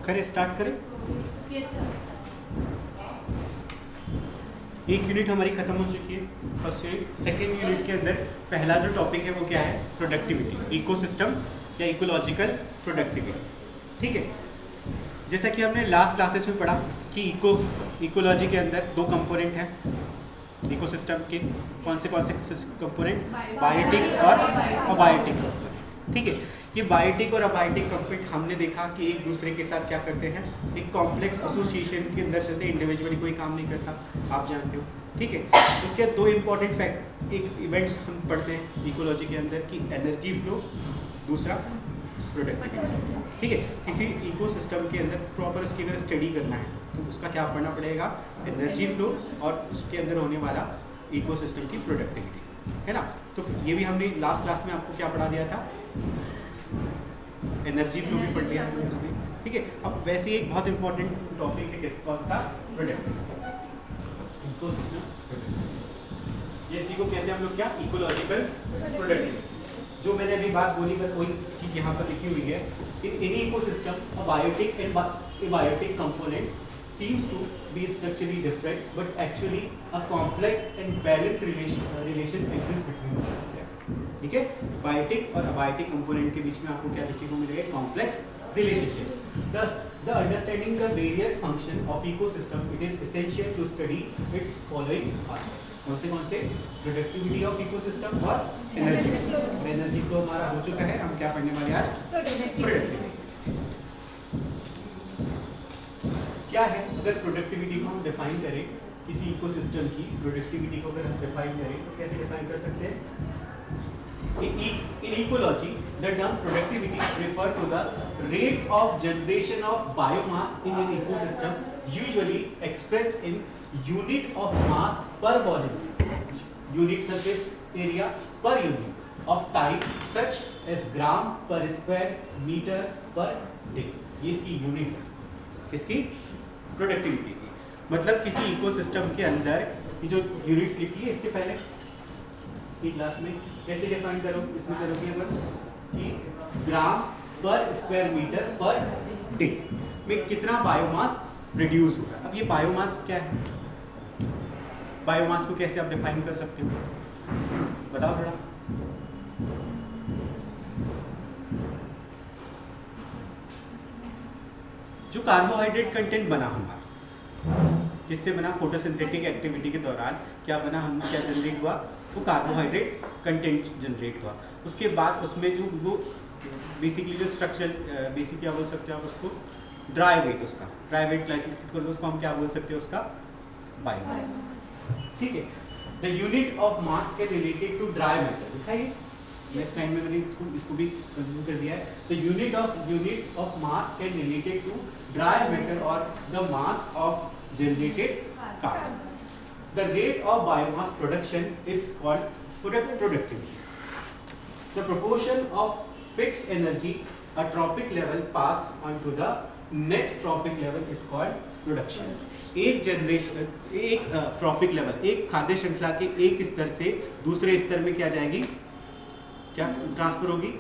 करें, स्टार्ट करें। Yes sir. एक यूनिट हमारी खत्म हो चुकी है, फर्स्ट यूनिट। सेकेंड यूनिट के अंदर पहला जो टॉपिक है वो क्या है? प्रोडक्टिविटी, इकोसिस्टम या इकोलॉजिकल प्रोडक्टिविटी। ठीक है, जैसा कि हमने लास्ट क्लासेस में पढ़ा कि इकोलॉजी के अंदर दो कंपोनेंट हैं इकोसिस्टम के। कौन से कंपोनेंट? बायोटिक और अबायोटिक कंपोनेंट। ठीक है, ये बायोटिक और अबायोटिक कंपोनेंट हमने देखा कि एक दूसरे के साथ क्या करते हैं, एक कॉम्प्लेक्स एसोसिएशन के अंदर चलते हैं, इंडिविजुअली कोई काम नहीं करता, आप जानते हो। ठीक है, उसके दो इंपॉर्टेंट फैक्ट एक इवेंट्स हम पढ़ते हैं इकोलॉजी के अंदर कि एनर्जी फ्लो, दूसरा प्रोडक्टिविटी। ठीक है, किसी इकोसिस्टम के अंदर प्रॉपर उसकी अगर स्टडी करना है तो उसका क्या पढ़ना पड़ेगा? एनर्जी फ्लो और उसके अंदर होने वाला इकोसिस्टम की प्रोडक्टिविटी, है ना। तो ये भी हमने लास्ट क्लास में आपको क्या पढ़ा दिया था? एनर्जी फ्लो भी पढ़ लिया हमने उसमें। ठीक है, अब वैसे एक बहुत इंपॉर्टेंट टॉपिक है किसका? उसका प्रोडक्टिविटी, इकोसिस्टम। ये इसी को कहते हैं हम लोग क्या? Ecological productivity. जो मैंने अभी बात बोली बस वही चीज यहाँ पर लिखी हुई है। In any ecosystem uh biotic and abiotic component seems to be structurally different, but actually a complex and balanced relation exists between them. ठीक है, बायोटिक और अबायोटिक कंपोनेंट के बीच में आपको क्या देखने को मिलेगा? Complex relationship. Thus, the understanding the various functions of ecosystem, it is essential to study its following aspects. कौन से? प्रोडक्टिविटी ऑफ इकोसिस्टम और एनर्जी फ्लो। और एनर्जी फ्लो हमारा हो चुका है, हम क्या पढ़ने वाले आज? प्रोडक्टिविटी। क्या है? अगर प्रोडक्टिविटी को हम डिफाइन करें, किसी इकोसिस्टम की प्रोडक्टिविटी को अगर हम डिफाइन करें तो कैसे डिफाइन कर सकते हैं? In ecology, the term productivity refer to the rate of generation of biomass in an ecosystem, usually expressed in unit of mass per volume, unit surface area per unit of time, such as gram per square meter per day. ये इसकी unit है, किसकी? Productivity की। मतलब किसी ecosystem के अंदर ये जो यूनिट्स लिखी है इसके पहले की क्लास में कैसे डिफाइन करो? इसमें करोगे बस कि ग्राम per square metre per day में कितना बायोमास प्रोड्यूस होगा। अब ये बायोमास क्या है? बायोमास को कैसे आप डिफाइन कर सकते हो? बताओ थोड़ा। जो कार्बोहाइड्रेट कंटेंट बना हमारा, किससे बना? फोटोसिंथेटिक एक्टिविटी के दौरान क्या बना? हम क्या जनरेट हुआ? वो कार्बोहाइड्रेट कंटेंट जनरेट हुआ। उसके बाद उसमें जो वो बेसिकली जो स्ट्रक्चर बेसिक क्या बोल सकते हो आप उसको? Dry weight. उसका ड्राई वेट कैलकुलेट कर दो, उसको हम क्या बोल सकते हैं? उसका बायोमास। ठीक है, द यूनिट ऑफ मास के रिलेटेड टू ड्राई मैटर लिखा है। नेक्स्ट लाइन में मैंने इसको भी कंक्लूड कर दिया है। The unit of mass can related to dry matter और the mass of generated carbon. The rate of biomass production is called productivity. The proportion of fixed energy a tropic level passed on to the next tropic level is called production. एक generation, एक trophic level, एक खाद्य श्रृंखला के एक स्तर से दूसरे स्तर में क्या जाएगी? क्या ट्रांसफर होगी?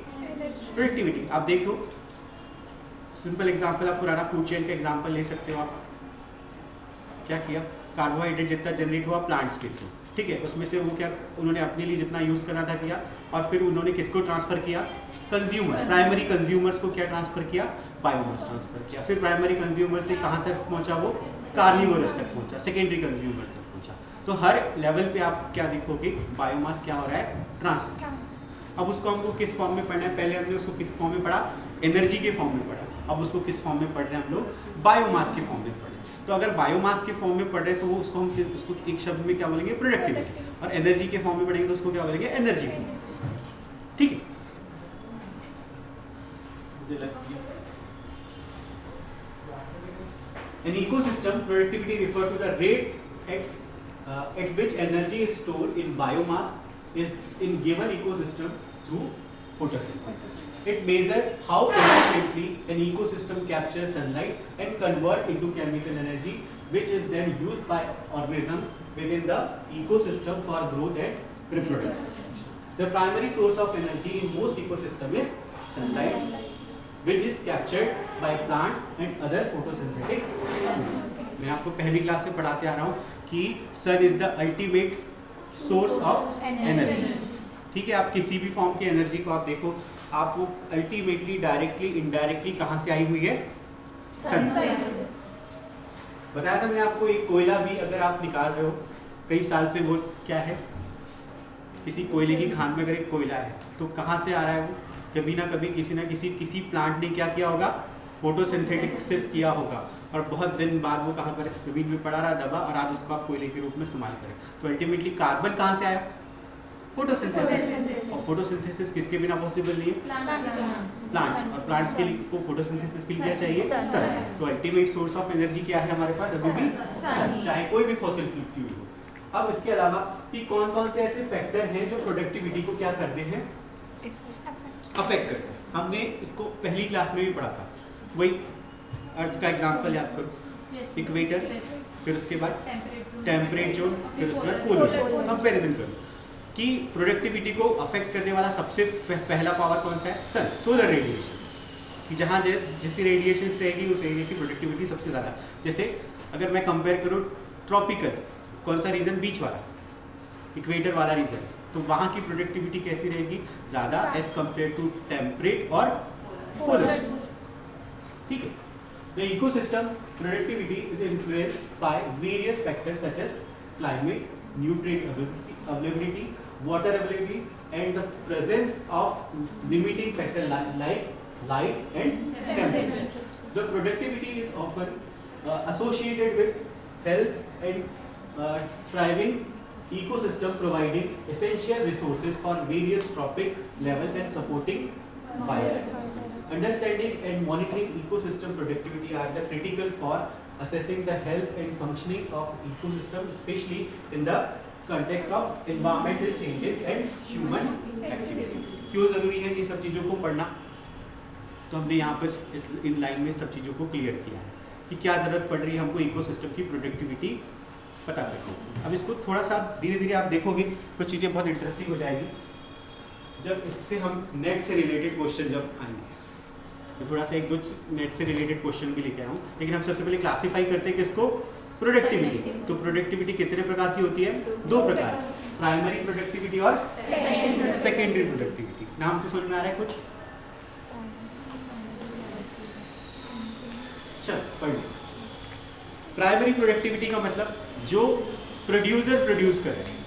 प्रोडक्टिविटी। आप देखो, सिंपल एग्जांपल, आप पुराना फूड चेन का एग्जांपल ले सकते हो। आप क्या किया? कार्बोहाइड्रेट जितना जनरेट हुआ प्लांट्स के थ्रू, ठीक है, उसमें से वो क्या उन्होंने अपने लिए जितना यूज़ करना था किया, और फिर उन्होंने किसको ट्रांसफ़र किया? कंज्यूमर, प्राइमरी कंज्यूमर्स को क्या ट्रांसफ़र किया? बायोमास ट्रांसफ़र किया। फिर प्राइमरी कंज्यूमर से कहाँ तक पहुँचा? वो कार्निवोरस तक पहुँचा, सेकेंडरी कंज्यूमर तक पहुँचा। तो हर लेवल पे आप क्या देखोगे? बायोमास क्या हो रहा है? ट्रांसफर। अब उसको हमको किस फॉर्म में पढ़ना है? पहले हमने उसको किस फॉर्म में पढ़ा? एनर्जी के फॉर्म में पढ़ा। अब उसको किस फॉर्म में पढ़ रहे हैं हम लोग? बायोमास के फॉर्म में पढ़ रहे हैं। तो अगर बायोमास के फॉर्म में पढ़ रहे हैं तो वो उसको एक शब्द में क्या बोलेंगे? प्रोडक्टिविटी। और एनर्जी के फॉर्म में पढ़ेंगे तो उसको क्या बोलेंगे? एनर्जी। ठीक है, in ecosystem productivity refer to the rate at which energy is stored in biomass is in given ecosystem through photosynthesis. It measures how efficiently an ecosystem captures sunlight and convert into chemical energy, which is then used by organisms within the ecosystem for growth and reproduction. The primary source of energy in most ecosystem is sunlight. which is captured by plant and other photosynthetic movement. मैं आपको पहली class से पढ़ाते आ रहा हूँ कि sun is the ultimate source of energy. ठीक है, आप किसी भी फॉर्म की एनर्जी को आप देखो, आप वो अल्टीमेटली डायरेक्टली इनडायरेक्टली कहाँ से आई हुई है? सन से। बताया था मैंने आपको, एक कोयला भी अगर आप निकाल रहे हो कई साल से, वो क्या है, किसी कोयले की खान में अगर एक कोयला है तो कहाँ से आ रहा है वो? कभी ना कभी किसी प्लांट ने क्या किया होगा? फोटोसिंथेसिस किया होगा, और बहुत दिन बाद वो कहाँ पर जमीन में पड़ा रहा दबा, और आज उसको आप कोयले के रूप में इस्तेमाल करें। तो अल्टीमेटली कार्बन कहाँ से आया? फोटोसिंथेसिस। और फोटोसिंथेसिस किसके बिना पॉसिबल नहीं है? प्लांट्स। और प्लांट्स के लिए को फोटोसिंथेसिस के लिए क्या चाहिए? सन। तो अल्टीमेट सोर्स ऑफ एनर्जी क्या है हमारे पास अभी भी? सन, चाहे कोई भी फॉसिल फ्यूल हो। अब इसके अलावा कि कौन कौन से ऐसे फैक्टर हैं जो प्रोडक्टिविटी को क्या करते हैं? अफेक्ट करते हैं। हमने इसको पहली क्लास में भी पढ़ा था, वही अर्थ का एग्जांपल याद करो, इक्वेटर, फिर उसके बाद टेम्परेट जोन, फिर उसके बाद पोलर जोन। कंपैरिजन करो कि प्रोडक्टिविटी को अफेक्ट करने वाला सबसे पहला पावर कौन सा है? सन, सोलर रेडिएशन। कि जहाँ जैसी रेडिएशन रहेगी उस एरिया की प्रोडक्टिविटी सबसे ज़्यादा। जैसे अगर मैं कंपेयर करूँ ट्रॉपिकल, कौन सा रीजन? बीच वाला, इक्वेटर वाला रीजन, तो वहाँ की प्रोडक्टिविटी कैसी रहेगी? ज़्यादा एज कम्पेयर टू टेम्परेट और पोलर। ठीक है, the ecosystem productivity is influenced by various factors such as climate, nutrient availability, water availability, and the presence of limiting factor like light and temperature. The productivity is often associated with health and thriving ecosystem, providing essential resources for various trophic level and supporting biodiversity. Understanding and monitoring ecosystem productivity are the critical for assessing the health and functioning of ecosystem, especially in the context of environmental changes and human activity. क्यों जरूरी है ये सब चीज़ों को पढ़ना? तो हमने यहाँ पर इन लाइन में सब चीज़ों को क्लियर किया है कि क्या ज़रूरत पड़ रही है हमको इकोसिस्टम की प्रोडक्टिविटी पता करने की। अब इसको थोड़ा सा धीरे धीरे आप देखोगे कुछ चीज़ें बहुत इंटरेस्टिंग हो जाएगी जब इससे हम नेट से रिलेटेड क्वेश्चन जब आएंगे। मैं थोड़ा सा एक दो नेट से रिलेटेड क्वेश्चन भी लेके आया हूँ, लेकिन हम सबसे पहले क्लासीफाई करते हैं किसको? प्रोडक्टिविटी। तो प्रोडक्टिविटी कितने प्रकार की होती है? दो प्रकार, प्राइमरी प्रोडक्टिविटी और सेकेंडरी प्रोडक्टिविटी। नाम से समझ में आ रहा है कुछ? चल पढ़ लो। प्राइमरी प्रोडक्टिविटी का मतलब जो प्रोड्यूसर प्रोड्यूस कर रहे हैं,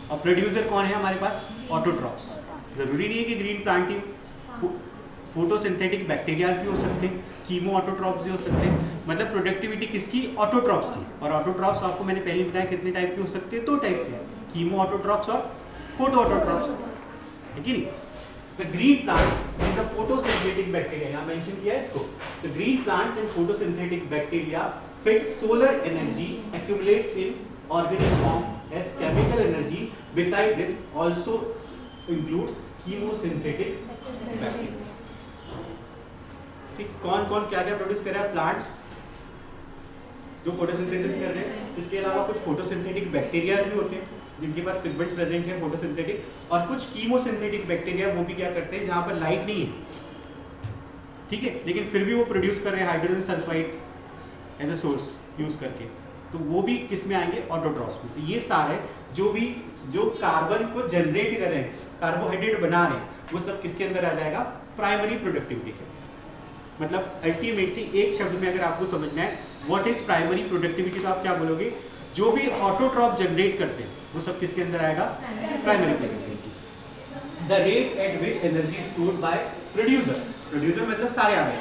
और प्रोड्यूसर कौन है हमारे पास? ऑटोट्रॉप्स। जरूरी नहीं है कि ग्रीन प्लांट ही, फोटोसिंथेटिक बैक्टीरियाज भी हो सकते हैं, कीमो ऑटोट्रॉप्स भी हो सकते हैं। मतलब प्रोडक्टिविटी किसकी? ऑटोट्रॉप्स की। और ऑटोट्रॉप्स आपको मैंने पहले बताया कितने टाइप के हो सकते हैं? दो टाइप के, कीमो ऑटोट्रॉप्स और फोटो ऑटोट्रॉप्स, है कि नहीं? The green plants and the photosynthetic bacteria, यहाँ मेंशन किया है इसको। The green plants and photosynthetic bacteria fix solar energy accumulates in organic form as chemical energy. Besides this, also includes chemosynthetic bacteria. ठीक, कौन कौन क्या क्या प्रोड्यूस कर रहा है? प्लांट्स जो फोटोसिंथेसिस कर रहे हैं, इसके अलावा कुछ फोटोसिंथेटिक बैक्टीरिया भी होते हैं जिनके पास पिगमेंट प्रेजेंट है फोटोसिंथेटिक, और कुछ कीमोसिंथेटिक बैक्टीरिया वो भी क्या करते हैं जहाँ पर लाइट नहीं है, ठीक है, लेकिन फिर भी वो प्रोड्यूस कर रहे हैं hydrogen sulphide as a source use करके, तो वो भी किस में आएंगे? ऑटोट्रॉप्स में। तो ये सारे जो कार्बन को जनरेट कर रहे हैं, कार्बोहाइड्रेट बना रहे हैं, वो सब किसके अंदर आ जाएगा? प्राइमरी प्रोडक्टिविटी के। मतलब अल्टीमेटली एक शब्द में अगर आपको समझना है व्हाट इज प्राइमरी प्रोडक्टिविटी, तो आप क्या बोलोगे? जो भी ऑटोट्रॉप जनरेट करते हैं वो सब किसके अंदर आएगा? Primary productivity. The rate at which energy stored bye producer, producer मतलब सारे आ गए,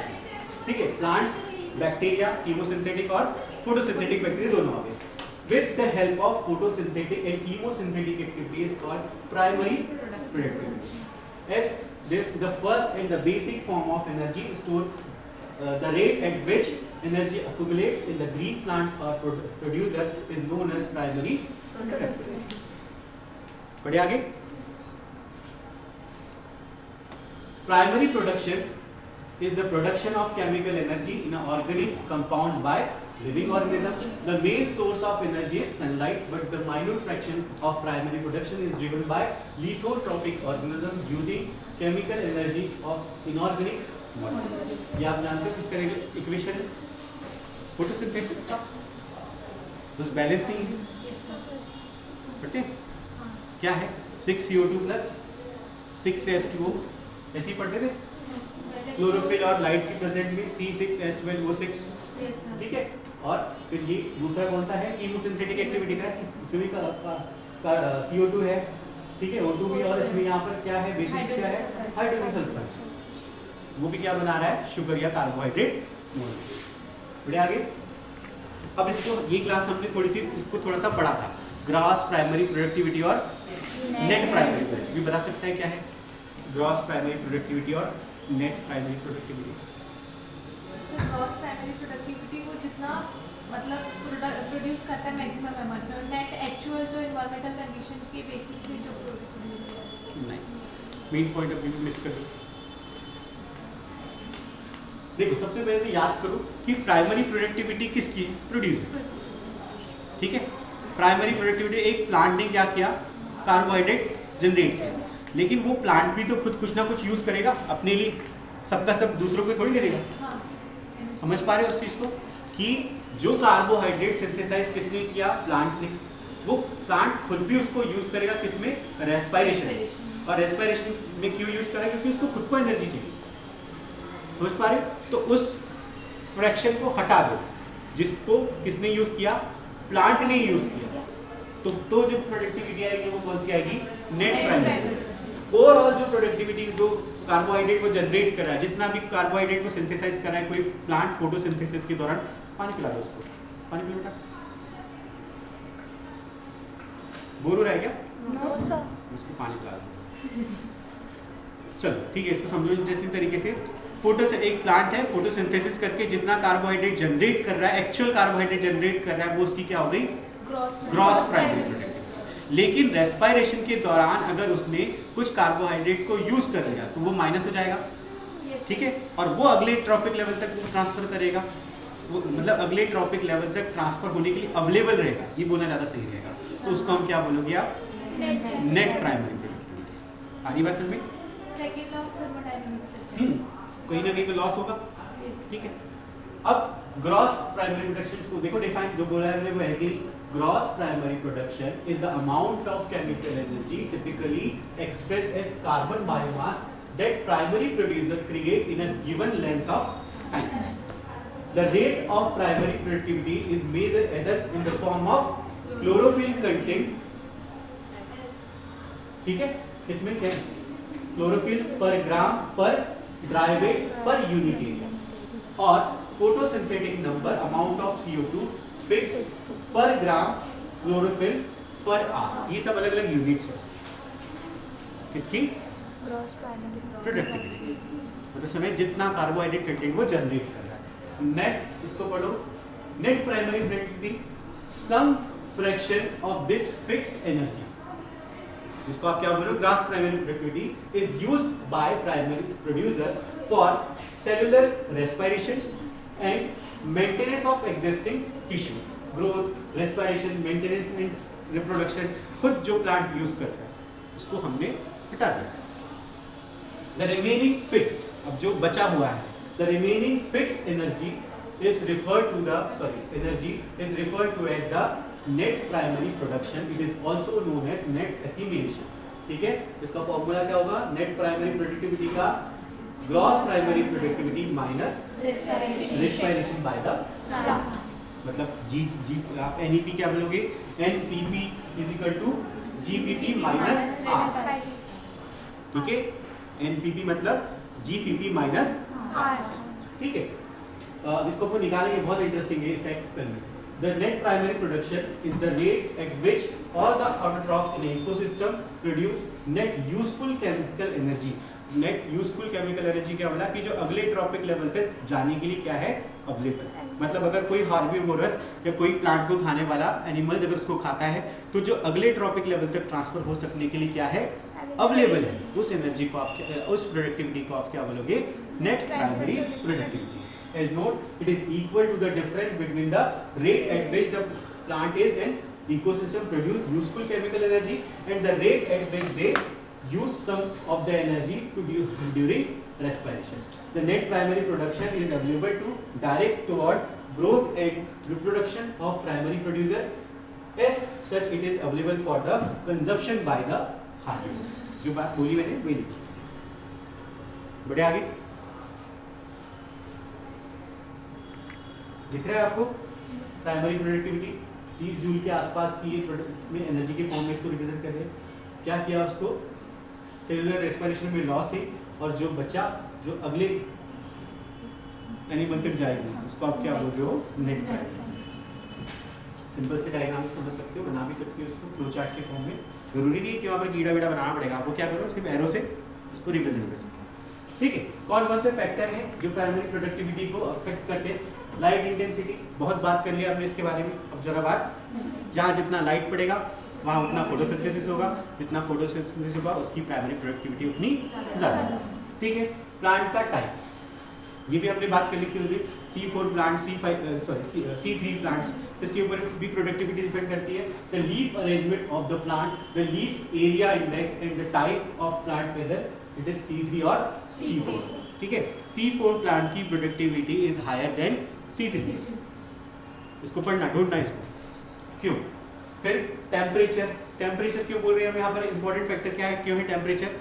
ठीक है, प्लांट्स, बैक्टीरिया, कीमोसिंथेटिक और फोटोसिंथेटिक बैक्टीरिया दोनों आ गए। With the help of photosynthetic and chemosynthetic activity is called primary productivity. As this the first and the basic form of energy stored, the rate at which energy accumulates in the green plants or producers is known as primary productivity. बढ़े आगे। Primary production is the production of chemical energy in organic compounds by living organisms. The main source of energy is sunlight, but the minute fraction of primary production is driven by lithotrophic organisms using chemical energy of inorganic ये आप जानते हो किसका equation है? Photosynthesis का। बस balance नहीं है, पढ़ते हैं क्या है? 6CO2 प्लस 6H2O, ऐसे ही पढ़ते थे। क्लोरोफिल और लाइट की प्रेजेंट में C6H12O6, ठीक है। और फिर ये दूसरा कौन सा है? कीमोसिंथेटिक एक्टिविटी का, इसमें का CO2 है, ठीक है, O2 भी, और इसमें यहाँ पर क्या है? बेसिस क्या है? Hydrogen sulphur. वो भी क्या बना रहा है? शुगर या कार्बोहाइड्रेट। बढ़िया, आगे। अब इसको, ये क्लास हमने थोड़ी सी इसको थोड़ा सा पढ़ा था, ग्रॉस प्राइमरी प्रोडक्टिविटी और नेट प्राइमरी प्रोडक्टिविटी। बता सकता है क्या है ग्रॉस प्राइमरी प्रोडक्टिविटी और net primary productivity? Gross primary productivity वो जितना मतलब प्रोड्यूस करता है मैक्सिमम अमाउंट, नेट एक्चुअल जो एनवायरमेंटल कंडीशन के बेसिस पे जो प्रोड्यूस होता है। नहीं, main point of view miss कर दो। देखो, सबसे पहले तो याद करो कि प्राइमरी प्रोडक्टिविटी किसकी? प्रोड्यूसर, ठीक है। प्राइमरी प्रोडक्टिविटी, एक प्लांट ने क्या किया? कार्बोहाइड्रेट जनरेट किया, लेकिन वो प्लांट भी तो खुद कुछ ना कुछ यूज करेगा अपने लिए, सबका सब दूसरों को थोड़ी दे देगा। समझ पा रहे हो उस चीज को कि जो कार्बोहाइड्रेट सिंथेसाइज किसने किया? प्लांट ने। वो प्लांट खुद भी उसको यूज करेगा, किसमें? रेस्पिरेशन। और रेस्पिरेशन में क्यों यूज करेगा? क्योंकि उसको खुद को एनर्जी चाहिए। समझ पा रहे? तो उस फ्रैक्शन को हटा दो जिसको किसने यूज किया? प्लांट ने यूज किया। तो जो प्रोडक्टिविटी आएगी वो कौन सी आएगी? Net primary. ओवरऑल जो प्रोडक्टिविटी जो कार्बोहाइड्रेट को जनरेट कर रहा है, जितना भी कार्बोहाइड्रेट को सिंथेसाइज कर रहा है कोई प्लांट फोटोसिंथेसिस के दौरान, पानी पिला दो उसको, पानी पिला बेटा। बोर हो रहा है क्या? No sir. उसको पानी पिला दो। चलो ठीक है, इसको समझो इंटरेस्टिंग तरीके से। एक प्लांट है, फोटोसिंथेसिस करके जितना कार्बोहाइड्रेट जनरेट कर रहा है, एक्चुअल कार्बोहाइड्रेट जनरेट कर रहा है, वो उसकी क्या हो गई? Gross primary productivity. लेकिन रेस्पिरेशन के दौरान अगर उसने कुछ कार्बोहाइड्रेट को यूज कर लिया तो वो माइनस हो जाएगा, ठीक है। और वो अगले ट्रॉपिक लेवल तक ट्रांसफर करेगा, वो मतलब अगले ट्रॉपिक लेवल तक ट्रांसफर होने के लिए अवेलेबल रहेगा, ये बोलना ज़्यादा सही रहेगा। तो उसको हम क्या बोलोगे आप? Net primary productivity. आ रही बात समझ में? सेकंड लॉ ऑफ थर्मोडायनामिक्स, कहीं ना कहीं तो लॉस होगा, ठीक है। अब ग्रॉस प्राइमरी प्रोडक्शन को देखो, डिफाइन जो बोला है वो है कि gross primary production is the amount of chemical energy typically expressed as carbon biomass that primary producer create in a given length of time. The rate of primary productivity is measured either in the form of chlorophyll content, ठीक है, इसमें क्या? Chlorophyll per gram per dry weight per unit area, और photosynthetic number amount of CO2 fixed per gram chlorophyll per hour. ये सब अलग अलग units हैं किसकी? ग्रॉस प्राइमरी प्रोडक्टिविटी, मतलब समय जितना कार्बोहाइड्रेट कंटेंट वो जनरेट कर रहा है। नेक्स्ट इसको पढ़ो, net primary productivity, some fraction of this fixed energy, जिसको आप क्या बोल रहे हो? Gross primary productivity is used by primary producer for cellular respiration and maintenance of existing tissue, growth, respiration, maintenance and reproduction, खुद जो प्लांट यूज कर रहा है उसको हमने हटा दिया। द रिमेनिंग फिक्स्ड, अब जो बचा हुआ है, the remaining fixed energy is referred to the as the net primary production. It is also known as net assimilation, ठीक है। इसका फॉर्मूला क्या होगा? नेट प्राइमरी प्रोडक्टिविटी का gross primary productivity minus respiration by the plant, मतलब जी आप NEP क्या बोलोगे? NPP is equal to GPP minus R, ठीक है। NPP मतलब GPP माइनस R, ठीक है। इसको अपन निकालेंगे, बहुत इंटरेस्टिंग है इस experiment. The net primary production is the rate at which all the autotrophs in ecosystem produce net useful chemical energy. Net useful chemical energy क्या बोला? कि जो अगले ट्रॉपिक लेवल तक जाने के लिए क्या है? अवेलेबल। मतलब अगर कोई हार्बीवोरस या कोई प्लांट को खाने वाला एनिमल अगर उसको खाता है तो जो अगले ट्रॉपिक लेवल तक ट्रांसफर हो सकने के लिए क्या है? अवेलेबल है। उस एनर्जी को आप, उस प्रोडक्टिविटी को आप क्या बोलोगे? Net primary productivity. As note, it is equal to the difference between the rate at which the plant is and ecosystem produce useful chemical energy and the rate at which they use some of the energy to use during respiration. the net primary production is available to direct toward growth and reproduction of primary producer, as such it is available for the consumption by the harvest. जो बात बोली मैंने वही लिखी. बढ़े आगे. दिख रहा है आपको प्राइमरी प्रोडक्टिविटी 30 जूल के आसपास की इसमें एनर्जी के फॉर्म में इसको रिप्रेजेंट कर रहे हैं. क्या किया उसको, सेलुलर रेस्पिरेशन में लॉस है और जो बचा जो अगले एनिमल तक जाएगी उसको आप क्या बोल रहे हो, नेट प्राइमरी. सिंपल से डायग्राम से समझ सकते हो, बना भी सकते हो इसको फ्लो चार्ट के फॉर्म में. जरूरी नहीं है कि वहाँ पर कीड़ा वीड़ा बनाना पड़ेगा, आपको क्या करो सिर्फ एरो से उसको रिप्रेजेंट कर सकते हो. ठीक है. कौन कौन से फैक्टर हैं जो प्राइमरी प्रोडक्टिविटी को अफेक्ट करते हैं. लाइट इंटेंसिटी, बहुत बात कर लिया आपने इसके बारे में, अब ज़्यादा बात, जहाँ जितना लाइट पड़ेगा वहाँ उतना फोटोसिंथेसिस होगा, जितना फोटोसिंथेसिस होगा उसकी प्राइमरी प्रोडक्टिविटी उतनी ज़्यादा. ठीक है. प्लांट का टाइप, ये भी हमने बात कर ली थी C4 प्लांट, C3 प्लांट्स, इसके ऊपर भी प्रोडक्टिविटी डिपेंड करती है. The leaf arrangement of the plant, the leaf area index and the type of plant, whether it is C3 और C4. ठीक है. C4 प्लांट की productivity is higher than C3. इसको पढ़ना, ढूंढना इसको. क्यों? फिर टेम्परेचर, टेम्परेचर क्यों बोल रहे हैं हम यहाँ पर, इंपॉर्टेंट फैक्टर क्या है, क्यों है टेम्परेचर?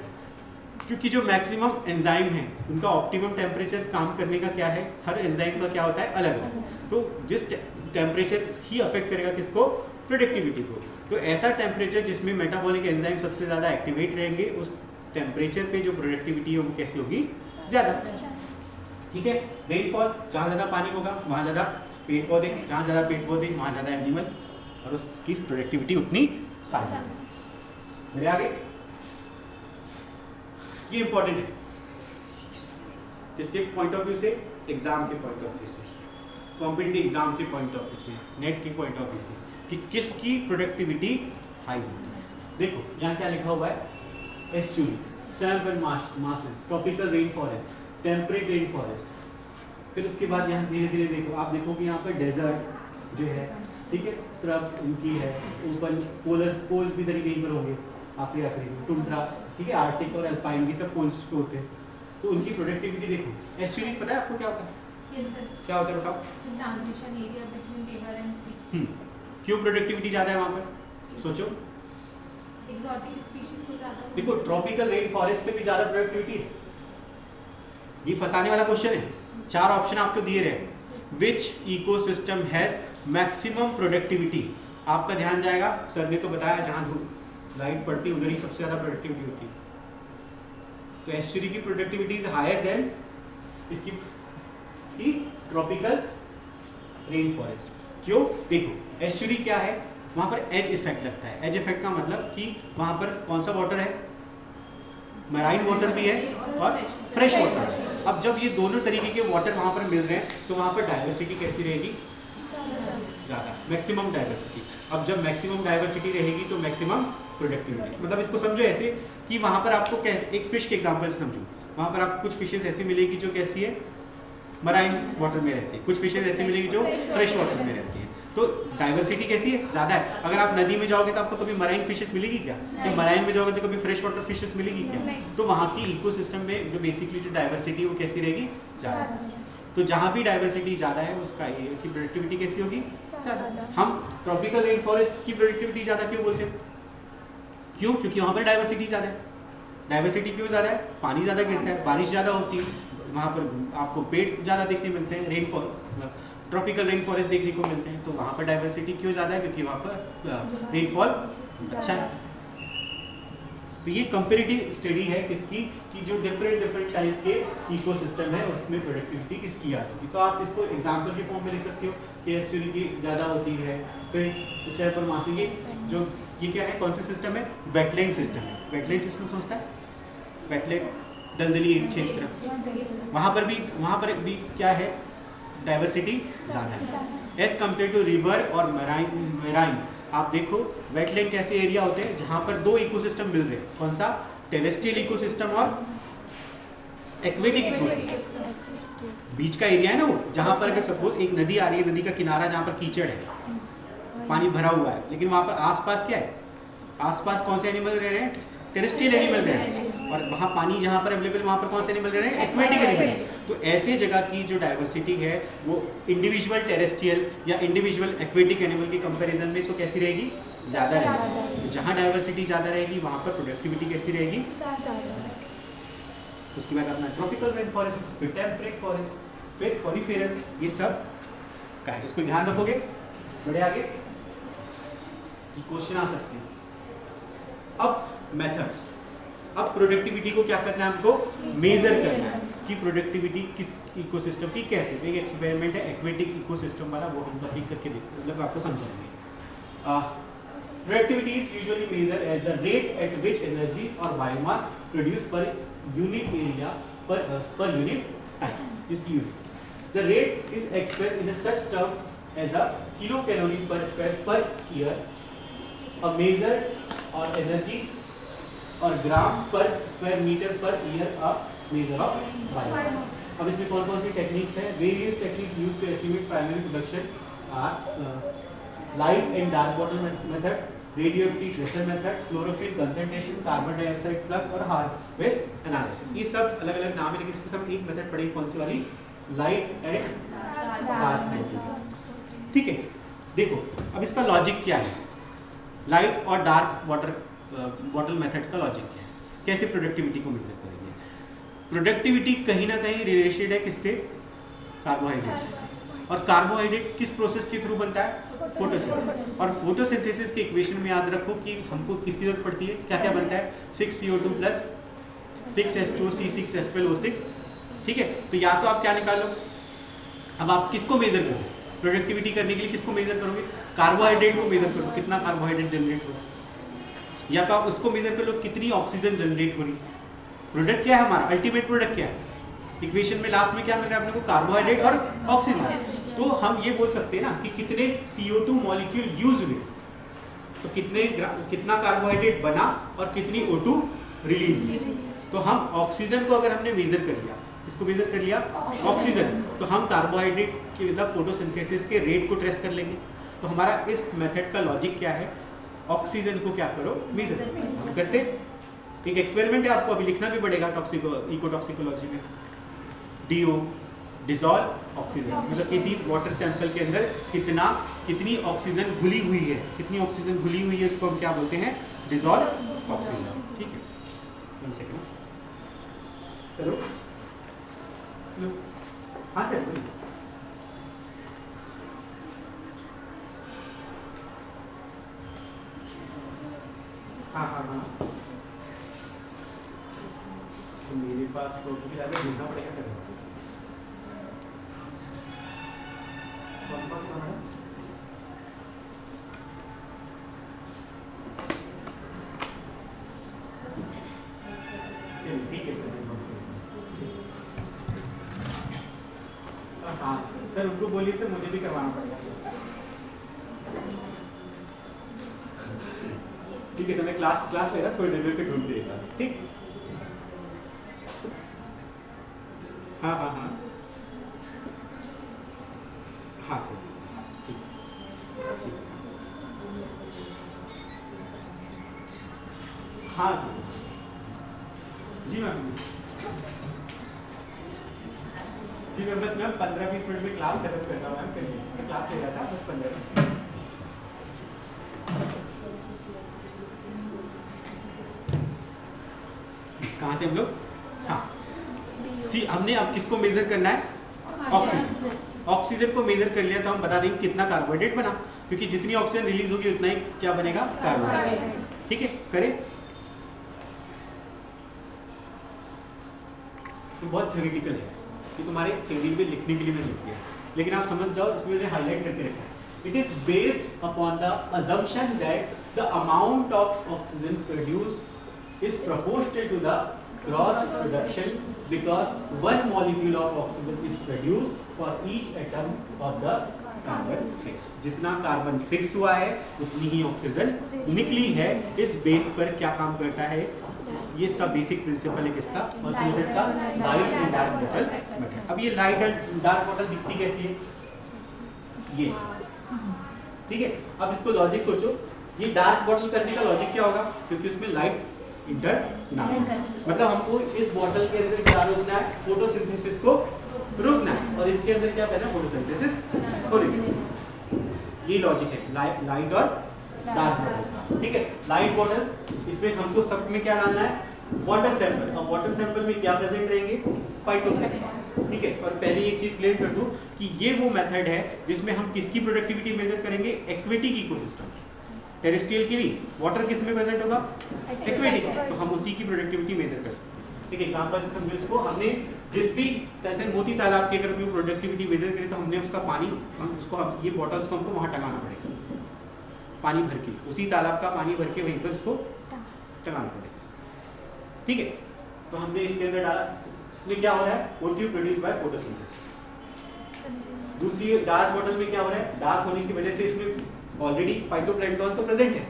क्योंकि जो मैक्सिमम एंजाइम है उनका ऑप्टिमम टेम्परेचर काम करने का क्या है, हर एंजाइम का क्या होता है, अलग अलग. तो जिस टेम्परेचर ही अफेक्ट करेगा किसको, प्रोडक्टिविटी को. तो ऐसा टेम्परेचर जिसमें मेटाबॉलिक एंजाइम सबसे ज़्यादा एक्टिवेट रहेंगे, उस टेम्परेचर पे जो प्रोडक्टिविटी है वो कैसी होगी, ज़्यादा. ठीक है. रेनफॉल, जहाँ ज़्यादा पानी होगा वहाँ ज़्यादा पेड़ पौधे, जहाँ ज़्यादा पेड़ पौधे वहाँ ज़्यादा एनिमल, और उसकी प्रोडक्टिविटी उतनी हाई. मेरे आगे ये इंपॉर्टेंट है किसके पॉइंट ऑफ व्यू से, एग्जाम के पॉइंट ऑफ व्यू से, कॉम्पिटिटिव एग्जाम के पॉइंट ऑफ व्यू से, नेट के पॉइंट ऑफ व्यू से, कि किसकी प्रोडक्टिविटी हाई होती है. देखो यहाँ क्या लिखा हुआ है, estuaries, sample masses, tropical rain forest, temperate rain forest. फिर उसके बाद यहाँ धीरे धीरे देखो, आप देखो कि यहाँ पर डेजर्ट जो है, ठीक है, स्क्रब इनकी है, ओपन पोल्स भी इधर कहीं पर होंगे, आखिरी टुंड्रा, ठीक है, आर्टिक और अल्पाइन की सब पोल्स पे होते हैं. तो उनकी प्रोडक्टिविटी देखो. एस्चुरी पता है आपको क्या होता है? Yes, sir. क्या होता है बताओ. Transition area between river and sea. क्यों प्रोडक्टिविटी ज़्यादा है वहाँ पर, सोचो. Exotic species को ज़्यादा. देखो ट्रॉपिकल रेन फॉरेस्ट से भी ज़्यादा प्रोडक्टिविटी है. ये फंसाने वाला क्वेश्चन है. 4 ऑप्शन आपको दिए रहे, विच इकोसिस्टम हैज मैक्सिमम प्रोडक्टिविटी. आपका ध्यान जाएगा, सर ने तो बताया जहाँ धूप लाइट पड़ती है उधर ही सबसे ज़्यादा प्रोडक्टिविटी होती है. तो एस्चुरी की प्रोडक्टिविटी इज हायर देन इसकी ट्रॉपिकल रेन फॉरेस्ट. क्यों? देखो एस्चुरी क्या है, वहाँ पर एज इफेक्ट लगता है. एज इफेक्ट का मतलब कि वहाँ पर कौन सा वाटर है, मराइन वाटर भी है और फ्रेश वाटर. अब जब ये दोनों तरीके के वाटर वहाँ पर मिल रहे हैं तो वहाँ पर डाइवर्सिटी कैसी रहेगी, ज़्यादा, मैक्सिमम डाइवर्सिटी. अब जब मैक्सिमम डाइवर्सिटी रहेगी तो मैक्सिमम प्रोडक्टिविटी. मतलब इसको समझो ऐसे कि वहाँ पर आपको एक फिश के एग्जांपल से समझो, वहाँ पर आपको कुछ फिशेस ऐसी मिलेगी जो कैसी है, मराइन वाटर में रहती है, कुछ फिशेस ऐसी मिलेगी जो फ्रेश वाटर में रहती है. तो डाइवर्सिटी कैसी है, ज़्यादा है. अगर आप नदी में जाओगे तो आपको कभी मराइन फिशेस मिलेगी क्या, जब मराइन में जाओगे तो कभी फ्रेश वाटर फिशेस मिलेगी क्या. तो वहाँ की इकोसिस्टम में जो बेसिकली जो डाइवर्सिटी है वो कैसी रहेगी, ज़्यादा. तो जहाँ भी डाइवर्सिटी ज़्यादा है उसका ये की प्रोडक्टिविटी कैसी होगी, ज़्यादा. हम ट्रॉपिकल रेन फॉरेस्ट की प्रोडक्टिविटी ज़्यादा क्यों बोलते हैं, क्यों? क्योंकि वहाँ पर डाइवर्सिटी ज़्यादा है. डाइवर्सिटी क्यों ज़्यादा है, पानी ज़्यादा गिरता है, बारिश ज़्यादा होती है, वहाँ पर आपको पेड़ ज़्यादा देखने मिलते हैं, रेनफॉल ट्रॉपिकल रेन फॉरेस्ट देखने को मिलते हैं. तो वहाँ पर डाइवर्सिटी क्यों ज़्यादा है, क्योंकि वहाँ पर रेनफॉल अच्छा है. तो ये कंपेरेटिव स्टडी है किसकी, कि जो डिफरेंट टाइप के इकोसिस्टम है उसमें प्रोडक्टिविटी किसकी आ रही है. तो आप इसको एग्जांपल के फॉर्म में लिख सकते हो कि एस्चुरी की ज़्यादा होती है. फिर सैम्पल मासे की जो ये क्या है, कौन सा सिस्टम है, वेटलैंड सिस्टम है. वेटलैंड सिस्टम समझता है, वेटलैंड दलदली क्षेत्र, वहाँ पर भी क्या है, डाइवर्सिटी ज़्यादा है एज कम्पेयर टू रिवर और मेराइन. आप देखो वेटलैंड कैसे एरिया होते हैं जहाँ पर 2 इकोसिस्टम मिल रहे हैं, कौन सा, टेरेस्ट्रियल इकोसिस्टम और एक्वेटिक इकोसिस्टम. बीच का एरिया है ना वो, जहाँ पर अगर सपोज एक नदी आ रही है, नदी का किनारा जहाँ पर कीचड़ है, पानी भरा हुआ है, लेकिन वहाँ पर आसपास क्या है, आसपास कौन से एनिमल रह रहे हैं, टेरेस्ट्रियल एनिमल रह रहे हैं. और वहाँ पानी जहाँ पर अवेलेबल वहाँ पर कौन से एनिमल रह रहे हैं? Aquatic animal. तो ऐसे जगह की जो डाइवर्सिटी है वो इंडिविजुअल टेरेस्ट्रियल या इंडिविजुअल एक्वेटिक एनिमल के कंपैरिजन में तो कैसी रहेगी? ज़्यादा रहेगी। तो जहाँ डाइवर्सिटी ज़्यादा रहेगी वहाँ पर प्रोडक्टिविटी कैसी रहेगी? उसके बाद अपना ट्रॉपिकल रेन फॉरेस्ट, फिर टेम्परेट फॉरेस्ट, फिर कॉनिफेरस, ये सब का है। इसको ध्यान रखोगे, बढ़े आगे क्वेश्चन आ सकते हैं। अब मेथड्स, अब प्रोडक्टिविटी को क्या करना है? हमको मेजर करना है कि प्रोडक्टिविटी किस इकोसिस्टम की कैसे। एक एक्सपेरिमेंट है एक्वेटिक इकोसिस्टम वाला, वो हम टॉपिक करके मतलब आपको समझाएंगे। Productivity is usually measure as the rate at which energy और biomass produce per unit area per unit time. इसकी unit the rate is express in such term as the kilo calorie per square per year, a measure or energy और gram per square metre per year a measure of biomass. अब इसमें कौन कौन सी techniques हैं? Various techniques used to estimate primary production are light and dark water method, radioactive pressure method, chlorophyll concentration, carbon dioxide flux और harvest analysis. ये सब अलग अलग नाम है, लेकिन इसमें सब एक मेथड पढ़ेगी। कौन सी वाली? Light and dark method. ठीक है, देखो अब इसका लॉजिक क्या है? लाइट और डार्क वाटर मेथड का लॉजिक क्या है? कैसे प्रोडक्टिविटी को मेजर करेंगे? प्रोडक्टिविटी कहीं ना कहीं रिलेटेड है किससे? कार्बोहाइड्रेट से। और कार्बोहाइड्रेट किस प्रोसेस के थ्रू बनता है? फोटोसिंथेसिस। और फोटोसिंथेसिस के इक्वेशन में याद रखो कि हमको किसकी जरूरत पड़ती है? क्या क्या बनता है? 6CO2 plus 6H2O C6H12O6। ठीक है, तो या तो आप क्या निकालो, अब आप किसको मेजर करोगे? प्रोडक्टिविटी करने के लिए किसको मेजर करोगे? कार्बोहाइड्रेट को मेजर करो, कितना कार्बोहाइड्रेट जनरेट हो रहा है। या तो आप उसको मेजर कर लो कितनी ऑक्सीजन जनरेट हो रही है। प्रोडक्ट क्या है हमारा? अल्टीमेट प्रोडक्ट क्या है? इक्वेशन में लास्ट में क्या मिल रहा है अपने को? कार्बोहाइड्रेट और ऑक्सीजन। तो हम ये बोल सकते हैं ना कि कितने CO2 मॉलिक्यूल यूज हुए, तो कितना कार्बोहाइड्रेट बना और कितनी O2 रिलीज हुई। तो हम ऑक्सीजन को अगर हमने मेजर कर लिया, इसको मेजर कर लिया ऑक्सीजन, तो हम कार्बोहाइड्रेट के मतलब फोटोसिंथेसिस के रेट को ट्रेस कर लेंगे। तो हमारा इस मेथड का लॉजिक क्या है? ऑक्सीजन को क्या करो? मेजर करते। एक एक्सपेरिमेंट है, आपको अभी लिखना भी पड़ेगा इकोटॉक्सिकोलॉजी में। DO डिसॉल्व ऑक्सीजन, मतलब किसी वाटर सैंपल के अंदर कितनी ऑक्सीजन घुली हुई है, कितनी ऑक्सीजन घुली हुई है, इसको हम क्या बोलते हैं? Dissolve oxygen. ठीक है, 1 सेकंड। चलो हाँ सर बोलिए। हाँ तो मेरे पास तो ढूंढना पड़ेगा सर। ठीक है सर। हाँ सर, उनको बोलिए सर मुझे भी करवाना पड़ेगा। ठीक है सर, मैं क्लास ले रहा, थोड़ी देर पे ढूंढ देगा। ठीक, हाँ हाँ हाँ हाँ सर, ठीक ठीक। हाँ जी मैम, जी मैम, बस मैम 15-20 मिनट में क्लास खत्म कर रहा हूँ मैम। फिर क्लास ले रहा था बस 15 मिनट। कहाँ थे हम लोग? हाँ, हमने अब किसको मेजर करना है? ऑक्सीजन। ऑक्सीजन को मेजर कर लिया तो हम बता देंगे कितना कार्बोहाइड्रेट बना, क्योंकि जितनी ऑक्सीजन रिलीज होगी उतना ही क्या बनेगा? कार्बोहाइड्रेट। ठीक है, करें। तो बहुत थ्योरेटिकल है, कि तुम्हारे थ्योरी पे लिखने के लिए मैं लिख दिया, लेकिन आप समझ जाओ, इसमें मैंने हाईलाइट करके रखा है। It is based upon the assumption that the amount of oxygen produced is proportional to the gross production because one molecule of oxygen is produced for each atom of the carbon fix. जितना carbon fix हुआ है उतनी ही oxygen निकली है। इस base पर क्या काम करता है? ये इसका बेसिक प्रिंसिपल है किसका? मेथड का, light and dark bottle method. अब ये लाइट एंड डार्क बॉटल दिखती कैसी है? ये, ठीक है। अब इसको लॉजिक सोचो, ये डार्क बॉटल करने का लॉजिक क्या होगा? क्योंकि उसमें लाइट इंटरनल। मतलब हमको इस बॉटल के अंदर क्या रोकना है, फोटोसिंथेसिस को रोकना है, और इसके अंदर क्या करना है, फोटोसिंथेसिस होने देना। ये लॉजिक है लाइट और डार्क बॉटल। ठीक है, लाइट बॉटल इसमें हमको सब में क्या डालना है, वाटर सैंपल। और वाटर सैंपल में क्या प्रेजेंट रहेंगे, फाइटोप्लैंक्टन। ठीक है, और पहले एक चीज क्लियर कर दूं कि ये वो मेथड है जिसमें हम किसकी प्रोडक्टिविटी मेजर करेंगे, एक्वेटिक इकोसिस्टम की। टेरेस्ट्रियल के लिए वाटर किस में प्रेजेंट होगा, एक्वेटिक, तो हम उसी की प्रोडक्टिविटी मेजर कर सकते हैं। एक एग्जांपल से समझो इसको, हमने जिस भी जैसे मोती तालाब की अगर हम प्रोडक्टिविटी मेजर करें तो हमने उसका पानी, हम उसको ये बॉटल्स को हमको वहाँ टंगाना पड़ेगा, पानी भर के, उसी तालाब का पानी भर के वहीं पर उसको टंगाना पड़ेगा। ठीक है, तो हमने इसके अंदर डाला, इसमें क्या हो रहा है, O2 प्रोड्यूस बाय फोटोसिंथेसिस। दूसरी डार्क बॉटल में क्या हो रहा है, डार्क होने की वजह से इसमें ऑलरेडी फाइटोप्लैंक्टन तो प्रेजेंट है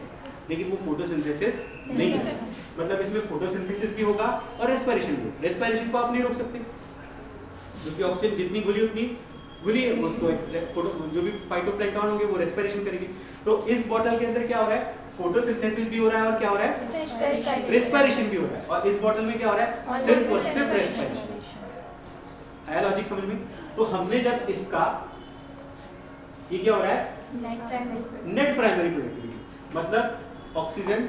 लेकिन वो फोटोसिंथेसिस नहीं कर सकता। मतलब इसमें फोटोसिंथेसिस भी होगा और रेस्पिरेशन भी होगा। रेस्पिरेशन को आप नहीं रोक सकते क्योंकि ऑक्सीजन जितनी घुली उतनी घुली है, उसको फोटो जो भी फाइटोप्लैंक्टन होंगे वो रेस्पिरेशन करेंगे। तो इस बॉटल के अंदर क्या हो रहा है, फोटोसिंथेसिस भी हो रहा है और क्या हो रहा है, रेस्पिरेशन भी हो रहा है। और इस बॉटल में क्या हो रहा है, सिर्फ और सिर्फ रेस्पिरेशन। आया लॉजिक समझ में? तो हमने जब इसका, ये क्या हो रहा है, नेट प्राइमरी प्रोडक्टिविटी, मतलब ऑक्सीजन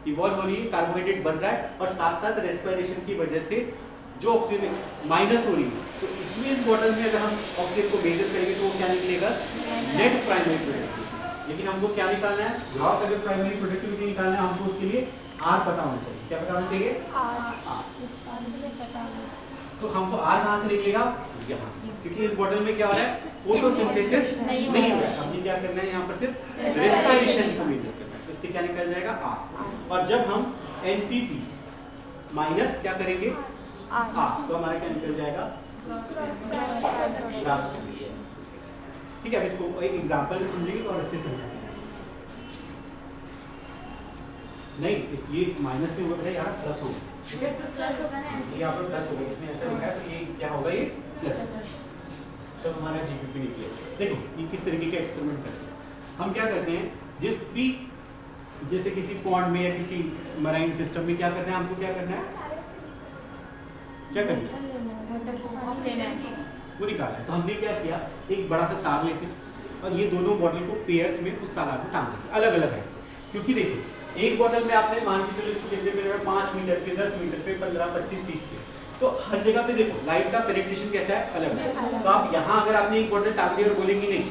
इवॉल्व हो रही है, कार्बोहाइड्रेट बन रहा है और साथ साथ रेस्पिरेशन की वजह से जो ऑक्सीजन माइनस हो रही है, तो इसमें इस बॉटल में अगर हम ऑक्सीजन को मेजर करेंगे तो वो क्या निकलेगा, नेट प्राइमरी प्रोडक्टिविटी। लेकिन हमको क्या निकालना है, ग्रॉस अगर प्राइमरी प्रोडक्टिविटी निकालना है हमको उसके लिए R पता होना चाहिए। क्या पता होना चाहिए, R। तो हमको R कहाँ से निकलेगा, यहाँ से, क्योंकि इस बॉटल में क्या हो रहा है, फोटोसिंथेसिस नहीं हो रहा है। हमने क्या करना है, यहाँ पर सिर्फ रेस्पिरेशन को मेजर करना है, तो इससे क्या निकल जाएगा, R। और जब हम NPP माइनस क्या करेंगे, R, तो हमारा क्या निकल जाएगा, ग्रास। ठीक है, अब इसको एक एग्जांपल से समझेंगे तो और अच्छे से समझेंगे। नहीं, इस ये माइनस में होगा यार, प्लस होगा। ठीक है, ये यहाँ पर प्लस होगा, इसमें ऐसा लिखा है तो ये क्या होगा, ये प्लस। तो हमारा GPP निकलेगा। देखो ये किस तरीके का एक्सपेरिमेंट करते हैं। हम क्या करते हैं, जिस भी जैसे किसी पॉन्ड में या किसी मराइन सिस्टम में क्या करना है, हमको क्या करना है, क्या करना है, वो निकाला है। तो हमने क्या किया, एक बड़ा सा तार लेते और ये दोनों बॉटल को पेयर्स में उस तालाब में टांग देते, अलग अलग है। क्योंकि देखो एक बॉटल में आपने मान के चलो इसको कितने मीटर, 5 मीटर पे, 10 मीटर पे, 15, 25, 30 पे, तो हर जगह पे देखो लाइट का पेनिट्रेशन कैसा है, अलग है। तो आप यहाँ अगर आपने एक बॉटल टांग दी और बोलेंगे नहीं